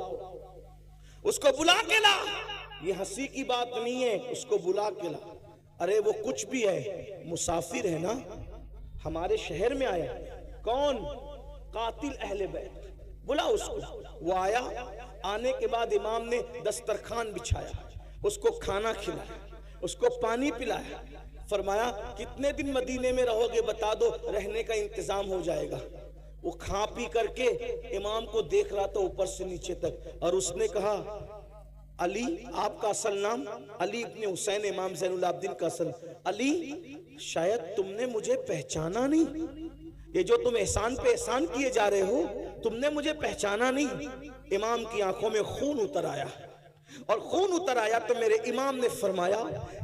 S1: उसको बुला के ला। ये हंसी की बात नहीं है, उसको बुला के ला। अरे वो कुछ भी है, मुसाफिर है ना, हमारे शहर में आया। कौन? कातिल अहले बैत, बुला उसको। वो आया, आने के बाद इमाम ने दस्तरखान बिछाया, उसको खाना खिलाया, उसको पानी पिलाया, फरमाया कितने दिन मदीने में रहोगे बता दो, रहने का इंतजाम हो जाएगा। वो खा पी करके इमाम को देख रहा था ऊपर से नीचे तक, और उसने कहा, अली, आपका असल नाम? अली इब्ने हुसैन, इमाम ज़ैनुल आबिदीन का असल। अली, शायद तुमने मुझे पहचाना नहीं, ये जो तुम एहसान पे एहसान किए जा रहे हो, तुमने मुझे पहचाना नहीं। इमाम की आंखों में खून उतर आया, और खून उतर आया तो मेरे इमाम ने फरमाया,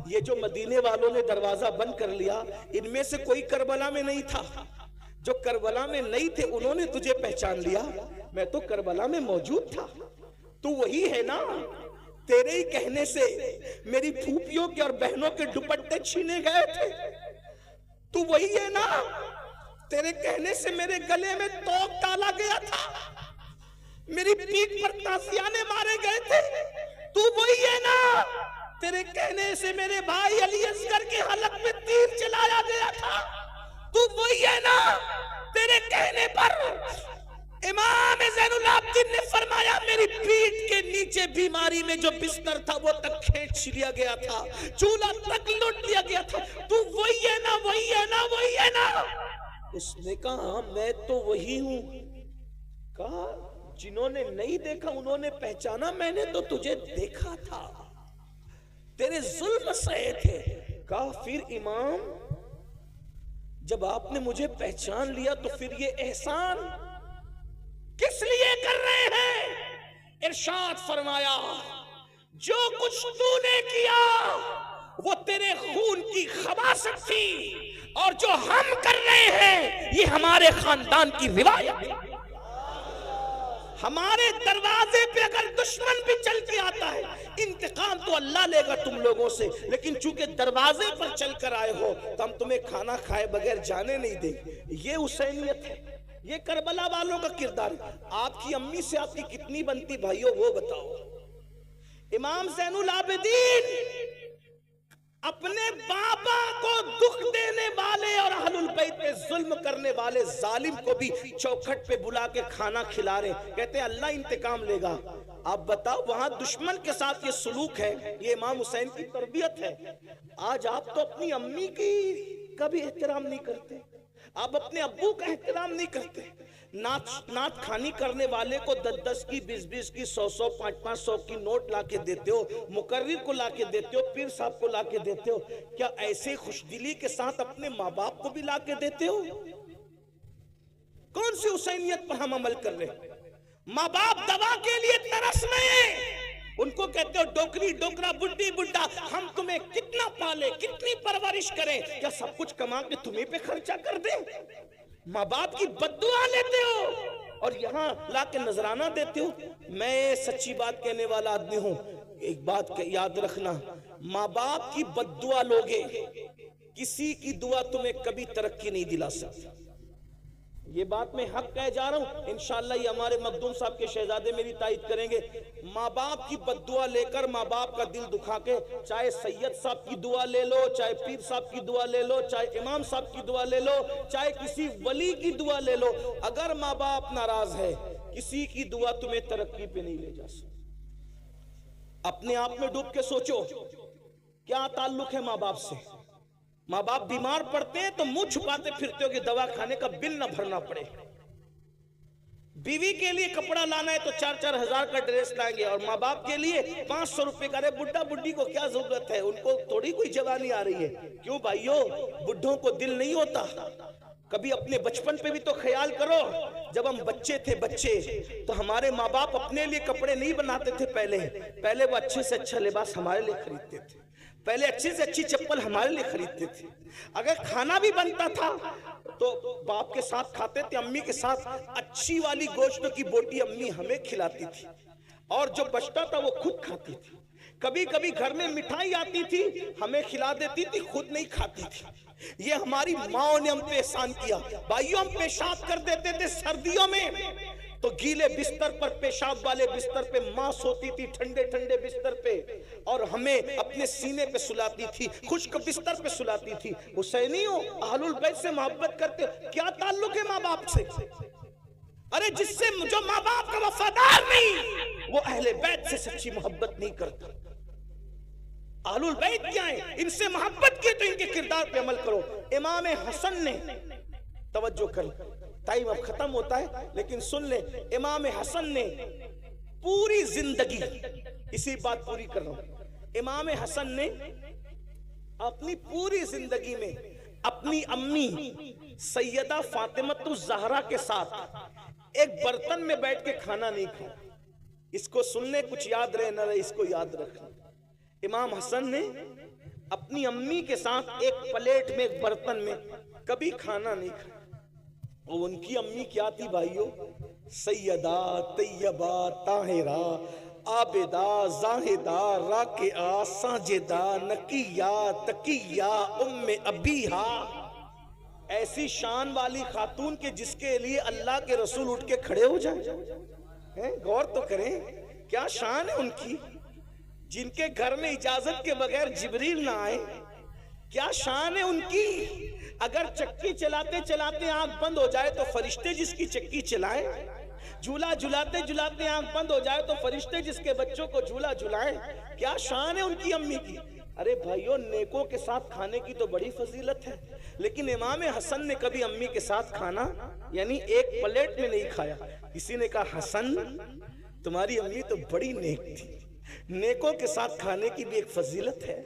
S1: ये जो मदीने वालों ने दरवाजा बंद कर लिया, इनमें से कोई करबला में नहीं था। जो करबला में नहीं थे उन्होंने तुझे पहचान लिया, मैं तो करबला में मौजूद था। तू वही है ना? तेरे ही कहने से मेरी फूफियों के और बहनों के दुपट्टे छीने गए थे। तू वही है ना? तेरे कहने से मेरे गले में तोप डाला गया था, मेरी पीठ पर ताशियाने मारे गए थे। तू वही है ना? तेरे कहने से मेरे भाई अली असगर के हलक में तीर चलाया गया था। तू वही है ना? तेरे कहने पर इमाम ज़ैनुल आबिदीन ने फरमाया, मेरी पीठ के नीचे बीमारी में जो बिस्तर था वो तक खींच लिया गया था, चूल्हा तक लूट लिया गया था। तू वही है ना? वही है ना? वही है ना? उसने कहा, मैं तो वही हूं। कहा, जिन्होंने नहीं देखा उन्होंने पहचाना, मैंने तो तुझे देखा था, तेरे जुल्म सहे थे। कहा, फिर इमाम, जब आपने मुझे पहचान लिया तो फिर ये एहसान किस लिए कर रहे हैं? इरशाद फरमाया, जो कुछ तूने किया वो तेरे खून की खबासत थी, और जो हम कर रहे हैं ये हमारे खानदान की रिवायत है। हमारे दरवाजे पे अगर दुश्मन भी चल के आता है, इंतकाम तो अल्लाह लेगा तुम लोगों से, लेकिन चूंकि दरवाजे पर चल कर आए हो तो हम तुम्हें खाना खाए बगैर जाने नहीं देंगे। ये हुसैनियत है, ये करबला वालों का किरदार है। आपकी अम्मी से आपकी कितनी बनती भाइयों, वो बताओ। इमाम ज़ैनुल आबिदीन अपने बाबा को दुख देने वाले और अहलुल बैत पे जुल्म करने वाले जालिम को भी चौखट पे बुला के खाना खिला रहे, कहते हैं अल्लाह इंतकाम लेगा। आप बताओ, वहां दुश्मन के साथ ये सलूक है, ये इमाम हुसैन की तरबियत है। आज आप तो अपनी अम्मी की का भी एहतराम नहीं करते, आप अपने अब्बू का एहतराम नहीं करते, नात खानी करने वाले को 10-10 की, 20-20 की, 100-100, 500-500 की नोट लाके देते हो, मुकर्रिर को लाके देते हो, पीर साहब को लाके देते हो, क्या ऐसे खुशदिली के साथ अपने माँ बाप को भी लाके देते हो? कौन सी हुसैनियत पर हम अमल कर रहे हैं? माँ बाप दवा के लिए तरस रहे, उनको कहते हो डोकरी डोकरा, बुड्ढी बुड्ढा, हम तुम्हें कितना पाले, कितनी परवरिश करें, क्या सब कुछ कमा के तुम्हें पे खर्चा कर दें? माँ बाप की बद्दुआ लेते हो और यहाँ लाके नजराना देते हो। मैं सच्ची बात कहने वाला आदमी हूं, एक बात याद रखना, माँ बाप की बद्दुआ लोगे, किसी की दुआ तुम्हें कभी तरक्की नहीं दिला सकती। ये बात मैं हक कह जा रहा हूं, इंशाअल्लाह ये हमारे मखदूम साहब के शहजादे मेरी तायद करेंगे। माँ बाप की बद्दुआ लेकर, माँ बाप का दिल दुखा के, चाहे सैयद साहब की दुआ ले लो, चाहे पीर साहब की दुआ ले लो, चाहे इमाम साहब की दुआ ले लो, चाहे किसी वली की दुआ ले लो, अगर माँ बाप नाराज है, किसी की दुआ तुम्हें तरक्की पे नहीं ले जा सकती। अपने आप में डूब के सोचो, क्या ताल्लुक है माँ बाप से? माँ बाप बीमार पड़ते हैं तो मुंह छुपाते फिरते हो कि दवा खाने का बिल ना भरना पड़े। बीवी के लिए कपड़ा लाना है तो 4-4 हजार का ड्रेस लाएंगे, और माँ बाप के लिए 500 रुपए का। अरे बुढ़ा बुढ़ी को क्या जरूरत है, उनको थोड़ी कोई जवानी आ रही है। क्यों भाइयों, बुढ़ों को दिल नहीं होता? कभी अपने बचपन पे भी तो ख्याल करो, जब हम बच्चे थे तो हमारे माँ बाप अपने लिए कपड़े नहीं बनाते थे। पहले वो अच्छे से अच्छा लिबास हमारे लिए खरीदते थे, पहले अच्छी से अच्छी चप्पल हमारे लिए खरीदते थे। अगर खाना भी बनता था तो बाप के साथ खाते थे, अम्मी के साथ अच्छी वाली गोश्त की बोटी अम्मी हमें खिलाती थी, और जो बचता था वो खुद खाती थी। कभी कभी घर में मिठाई आती थी, हमें खिला देती थी, खुद नहीं खाती थी। ये हमारी माओ ने हम पे एहसान किया। भाइयों, हम पेशाब कर देते थे सर्दियों में, तो गीले बिस्तर पर, पेशाब वाले बिस्तर पे मां सोती थी, ठंडे ठंडे बिस्तर पे, और हमें अपने सीने पे सुलाती थी, खुश्क बिस्तर पे सुलाती थी। हुसैनियों, अहलुल बैत से मोहब्बत करते हो, क्या ताल्लुक है माँ बाप से? अरे जिससे, जो माँ बाप का वफादार नहीं, वो अहले बैत से सच्ची मोहब्बत नहीं करता। अहलुल बैत क्या है? इनसे मोहब्बत की तो इनके किरदार पे अमल करो। इमाम हसन ने, तवज्जो कर, टाइम अब खत्म होता है लेकिन सुन ले, इमाम हसन ने पूरी जिंदगी, इसी बात पूरी कर रहा हूं, इमाम हसन ने अपनी पूरी जिंदगी में अपनी अम्मी सैयदा फातिमतुज़ ज़हरा के साथ एक बर्तन में बैठ के खाना नहीं खाया। इसको सुनने, कुछ याद रहे न रहे, इसको याद रखना। इमाम हसन ने अपनी अम्मी के साथ एक प्लेट में, एक बर्तन में कभी खाना नहीं खाया। और उनकी अम्मी क्या थी भाइयों? सैयदा तैयबा ताहिरा आबिदा जाहिदा राकिआ साजिदा नकिया तकिया उम्मे अबीहा। ऐसी शान वाली खातून के जिसके लिए अल्लाह के रसूल उठ के खड़े हो जाए। गौर तो करें, क्या शान है उनकी, जिनके घर में इजाजत के बगैर जिब्रील ना आए। क्या शान है उनकी। अगर चक्की चलाते चलाते आंख बंद हो जाए तो फरिश्ते जिसकी चक्की चलाए, झूला झुलाते झुलाते आंख बंद हो जाए तो फरिश्ते जिसके बच्चों को झूला झुलाए। क्या शान है उनकी अम्मी की। अरे भाइयों, नेकों के साथ खाने की तो बड़ी फजीलत है, लेकिन इमाम हसन ने कभी अम्मी के साथ खाना, यानी एक प्लेट में नहीं खाया। किसी ने कहा, हसन तुम्हारी अम्मी तो बड़ी नेक थी, नेकों के साथ खाने की भी एक फजीलत है,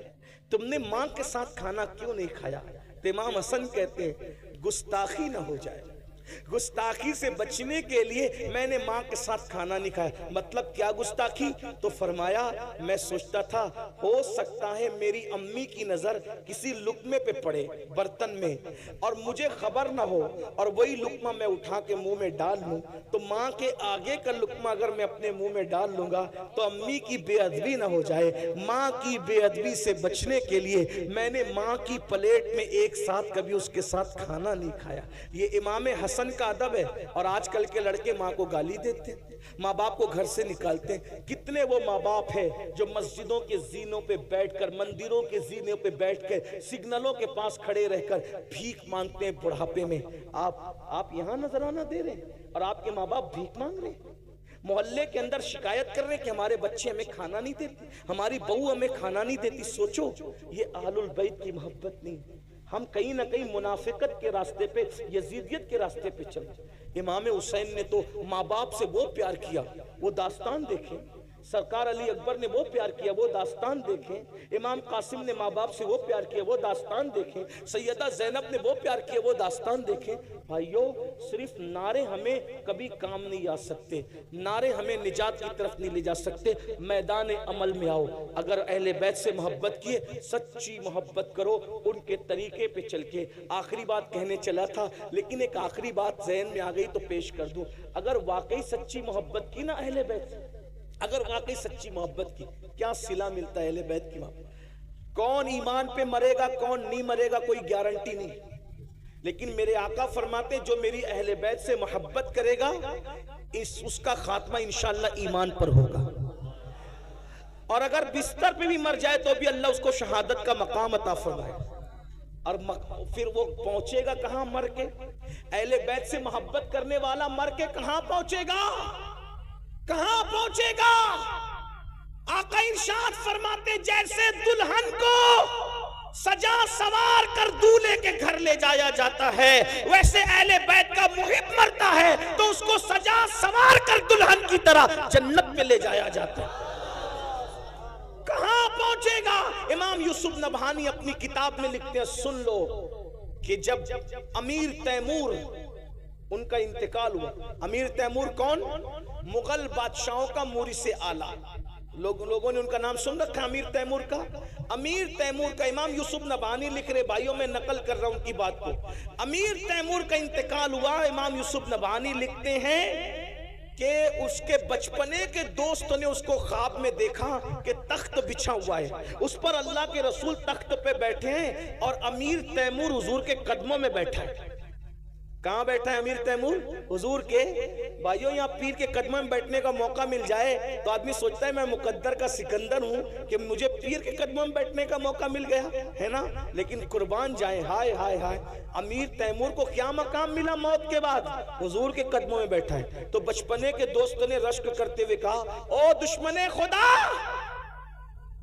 S1: तुमने माँ के साथ खाना क्यों नहीं खाया? तो इमाम हसन कहते हैं, गुस्ताखी ना हो जाए, गुस्ताखी से बचने के लिए मैंने माँ के साथ खाना नहीं खाया। मतलब क्या गुस्ताखी? तो फरमाया, मैं सोचता था हो सकता है मेरी अम्मी की नजर किसी लुकमे पे पड़े बर्तन में और मुझे खबर ना हो, और वही लुकमा मैं उठा के मुंह में डाल लूं, तो माँ के आगे का लुकमा अगर मैं अपने मुंह में डाल लूंगा तो अम्मी की बेअदबी ना हो जाए। माँ की बेअदबी से बचने के लिए मैंने माँ की प्लेट में एक साथ कभी उसके साथ खाना नहीं खाया। ये इमाम हसन का अदब है। और आजकल के लड़के माँ को गाली देते, माँ बाप को घर से निकालते। कितने वो माँ बाप है जो मस्जिदों के जीनों पे बैठकर, मंदिरों के जीनों पे बैठकर, सिग्नलों के पास खड़े रहकर भीख मांगते हैं बुढ़ापे में। आप यहाँ नजराना दे रहे हैं और आपके माँ बाप भीख मांग रहे हैं। मोहल्ले के अंदर शिकायत कर रहे हैं कि हमारे बच्चे हमें खाना नहीं देते, हमारी बहू हमें खाना नहीं देती। सोचो, ये अहलुल बैत की मोहब्बत नहीं। हम कहीं ना कहीं मुनाफिकत के रास्ते पे, यजीदियत के रास्ते पे चले। इमाम हुसैन ने तो माँ बाप से वो प्यार किया, वो दास्तान देखें। सरकार अली अकबर ने वो प्यार किया, वो दास्तान देखें। इमाम कासिम ने माँ बाप से वो प्यार किया, वो दास्तान देखें। सैयदा जैनब ने वो प्यार किया, वो दास्तान देखें। भाइयों, सिर्फ नारे हमें कभी काम नहीं आ सकते, नारे हमें निजात की तरफ नहीं ले जा सकते। मैदान अमल में आओ। अगर अहले बैत से मोहब्बत किए, सच्ची मोहब्बत करो उनके तरीके पे चल के। आखिरी बात कहने चला था, लेकिन एक आखिरी बात ज़हन में आ गई तो पेश कर दूं। अगर वाकई सच्ची मोहब्बत की ना अहले बैत से, अगर वाकई सच्ची मोहब्बत की, क्या सिला मिलता है अहले बैत की मोहब्बत। कौन ईमान पे मरेगा, कौन नहीं मरेगा, कोई गारंटी नहीं। लेकिन मेरे आका फरमाते, जो मेरी अहले बैत से मोहब्बत करेगा, उसका खात्मा इंशाअल्लाह ईमान पर होगा। और अगर बिस्तर पे भी मर जाए तो भी अल्लाह उसको शहादत का मकाम अता फरमाए। और फिर वो पहुंचेगा कहां मर के? अहले बैत से मोहब्बत करने वाला मर के कहां पहुंचेगा? कहां पहुंचेगा? आका इरशाद फरमाते, जैसे दुल्हन को सजा सवार कर दूल्हे के घर ले जाया जाता है, वैसे अहले बैत का मुहिब मरता है तो उसको सजा सवार कर दुल्हन की तरह जन्नत में ले जाया जाता है। कहां पहुंचेगा? इमाम यूसुफ नबहानी अपनी किताब में लिखते हैं, सुन लो, कि जब अमीर तैमूर उनका इंतकाल हुआ। अमीर तैमूर कौन? मुगल बादशाहों का मुरिसे आला। लोगों ने उनका नाम सुन रखा अमीर तैमूर का। अमीर तैमूर का इमाम यूसुफ नबानी लिख रहे, भाइयों मैं नकल कर रहा हूं उनकी बात को। अमीर तैमूर का इंतकाल हुआ। इमाम यूसुफ नबानी लिखते हैं कि उसके बचपने के दोस्त ने उसको ख्वाब में देखा कि तख्त बिछा हुआ है, उस पर अल्लाह के रसूल तख्त पे बैठे हैं और अमीर तैमूर हुजूर के कदमों में बैठा है। कहां बैठा है अमीर तैमूर? हुजूर के। भाइयों, यहाँ पीर के कदमों में बैठने का मौका मिल जाए तो आदमी सोचता है मैं मुकद्दर का सिकंदर हूं कि मुझे पीर के कदमों में बैठने का मौका मिल गया है ना। लेकिन कुर्बान जाए, हाय हाय हाय, अमीर तैमूर को क्या मकाम मिला मौत के बाद? हुजूर के कदमों में बैठा है। तो बचपने के दोस्त ने रश्क करते हुए कहा, ओ दुश्मने खुदा,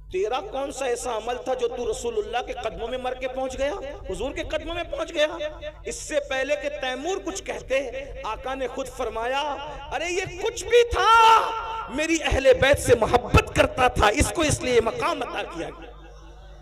S1: तेरा कौन सा ऐसा अमल था जो तू रसूलुल्लाह के कदमों में मर के पहुंच गया, हुजूर के कदमों में पहुंच गया? इससे पहले कि तैमूर कुछ कहते, आका ने खुद फरमाया, अरे ये कुछ भी था, मेरी अहले बैत से मोहब्बत करता था, इसको इसलिए मकाम अता किया गया।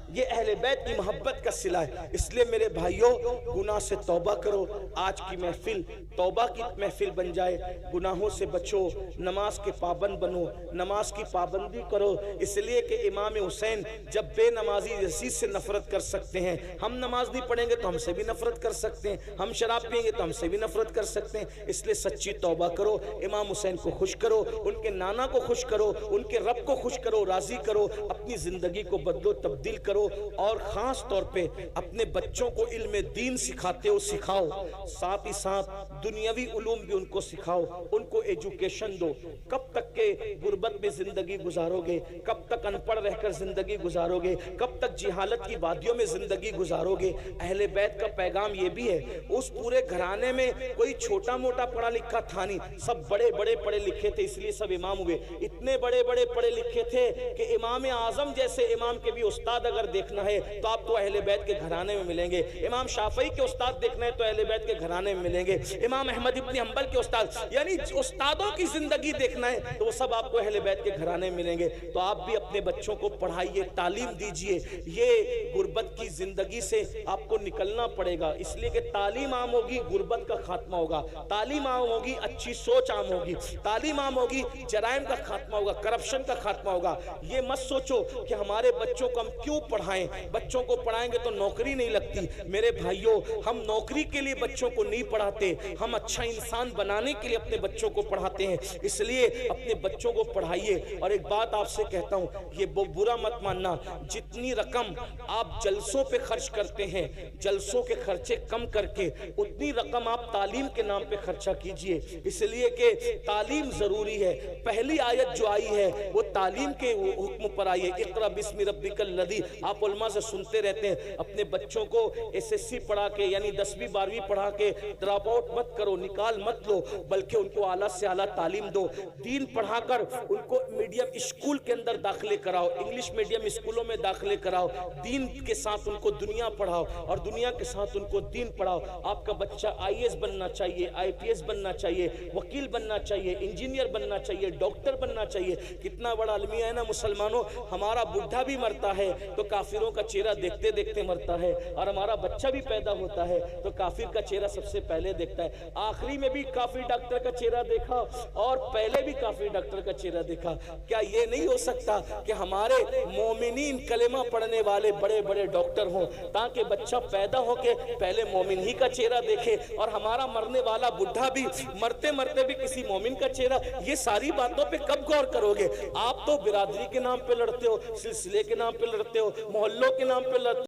S1: ये अहले बैत की मोहब्बत का सिला है। इसलिए मेरे भाइयों, गुनाह से तौबा करो। आज की महफिल तौबा की महफिल बन जाए। गुनाहों से बचो, नमाज के पाबंद बनो, नमाज की पाबंदी करो। इसलिए कि इमाम हुसैन जब बेनमाजी यजीद से नफरत कर सकते हैं, हम नमाज नहीं पढ़ेंगे तो हमसे भी नफरत कर सकते हैं, हम शराब पिएंगे तो हमसे भी नफरत कर सकते हैं। इसलिए सच्ची तौबा करो, इमाम हुसैन को खुश करो, उनके नाना को खुश करो, उनके रब को खुश करो, राजी करो, अपनी जिंदगी को बदलो, तब्दील करो। और खास तौर पे अपने बच्चों को इल्म दीन सिखाते हो, सिखाओ, साथ ही साथ दुनियावी उलूम भी उनको सिखाओ, उनको एजुकेशन दो। कब तक के गुर्बत में जिंदगी गुजारोगे? कब तक अनपढ़ रहकर जिंदगी गुजारोगे? कब तक जिहालत की वादियों में जिंदगी गुजारोगे? अहले बैत का पैगाम ये भी है, उस पूरे घराने में कोई छोटा मोटा पढ़ा लिखा था नहीं, सब बड़े बड़े पढ़े लिखे थे, इसलिए सब इमाम हुए। इतने बड़े बड़े पढ़े लिखे थे कि इमाम आजम जैसे इमाम के भी उस्ताद अगर देखना है तो आपको अहले बैत के घराने में मिलेंगे। इमाम शाफई के उस्ताद देखना है तो अहले बैत के घराने में मिलेंगे। इमाम अहमद इब्न हंबल के उस्ताद, यानी उस्तादों की जिंदगी देखना है तो वो सब आपको अहले बैत के घराने में मिलेंगे। तो आप भी अपने बच्चों को पढ़ाइए, तालीम दीजिए। ये गुर्बत की जिंदगी से आपको निकलना पड़ेगा, इसलिए कि तालीम आम होगी, गुर्बत का खात्मा होगा। तालीम आम होगी, अच्छी सोच आम होगी। तालीम आम होगी, जराइम का खात्मा होगा, करप्शन का खात्मा होगा। ये मत सोचो कि हमारे बच्चों को हम क्यों पढ़ाएं, बच्चों को पढ़ाएंगे तो नौकरी नहीं लगती। मेरे भाइयों, हम नौकरी के लिए बच्चों को नहीं पढ़ाते, हम अच्छा इंसान बनाने के लिए अपने बच्चों को पढ़ाते हैं। इसलिए अपने बच्चों को पढ़ाइए। और एक बात आपसे कहता हूं, ये बुरा मत मानना, जितनी रकम आप जलसों पे खर्च करते हैं, जलसों के खर्चे कम करके उतनी रकम आप तालीम के नाम पे खर्चा कीजिए। इसलिए कि तालीम जरूरी है। पहली आयत जो आई है वो तालीम के हुक्म पर आई है, इक़रा बिस्मि रब्बिकल लज़ी। आप उलमा से सुनते रहते हैं, अपने बच्चों को एसएससी पढ़ा के, यानी 10वीं 12वीं पढ़ा के ड्रॉप आउट मत करो, निकाल मत लो, बल्कि उनको आला से आला तालीम दो। दीन पढ़ाकर उनको
S2: मीडियम स्कूल के अंदर दाखिले कराओ, इंग्लिश मीडियम स्कूलों में दाखिले कराओ, दीन के साथ उनको दुनिया पढ़ाओ और दुनिया के साथ उनको दीन पढ़ाओ। आपका बच्चा आईएएस बनना चाहिए, आईपीएस बनना चाहिए, वकील बनना चाहिए, इंजीनियर बनना चाहिए, डॉक्टर बनना चाहिए। कितना बड़ा अलमिया है ना मुसलमानों, हमारा बुढ़ा भी मरता है तो काफिरों का चेहरा देखते देखते मरता है, और हमारा बच्चा भी पैदा होता है तो काफिर का चेहरा सबसे पहले देखता है। आखिरी में भी काफिर डॉक्टर का चेहरा देखा और पहले भी काफिर डॉक्टर का चेहरा देखा। क्या ये नहीं हो सकता कि हमारे मोमिनीन कलेमा पढ़ने वाले बड़े बड़े डॉक्टर हों, ताकि बच्चा पैदा होके पहले मोमिन ही का चेहरा देखे, और हमारा मरने वाला बुढ़ा भी मरते मरते भी किसी मोमिन का चेहरा। ये सारी बातों पे कब गौर करोगे? आप तो बिरादरी के नाम पे लड़ते हो, सिलसिले के नाम पे लड़ते हो, मोहल्लों के नाम पे लड़ते हो।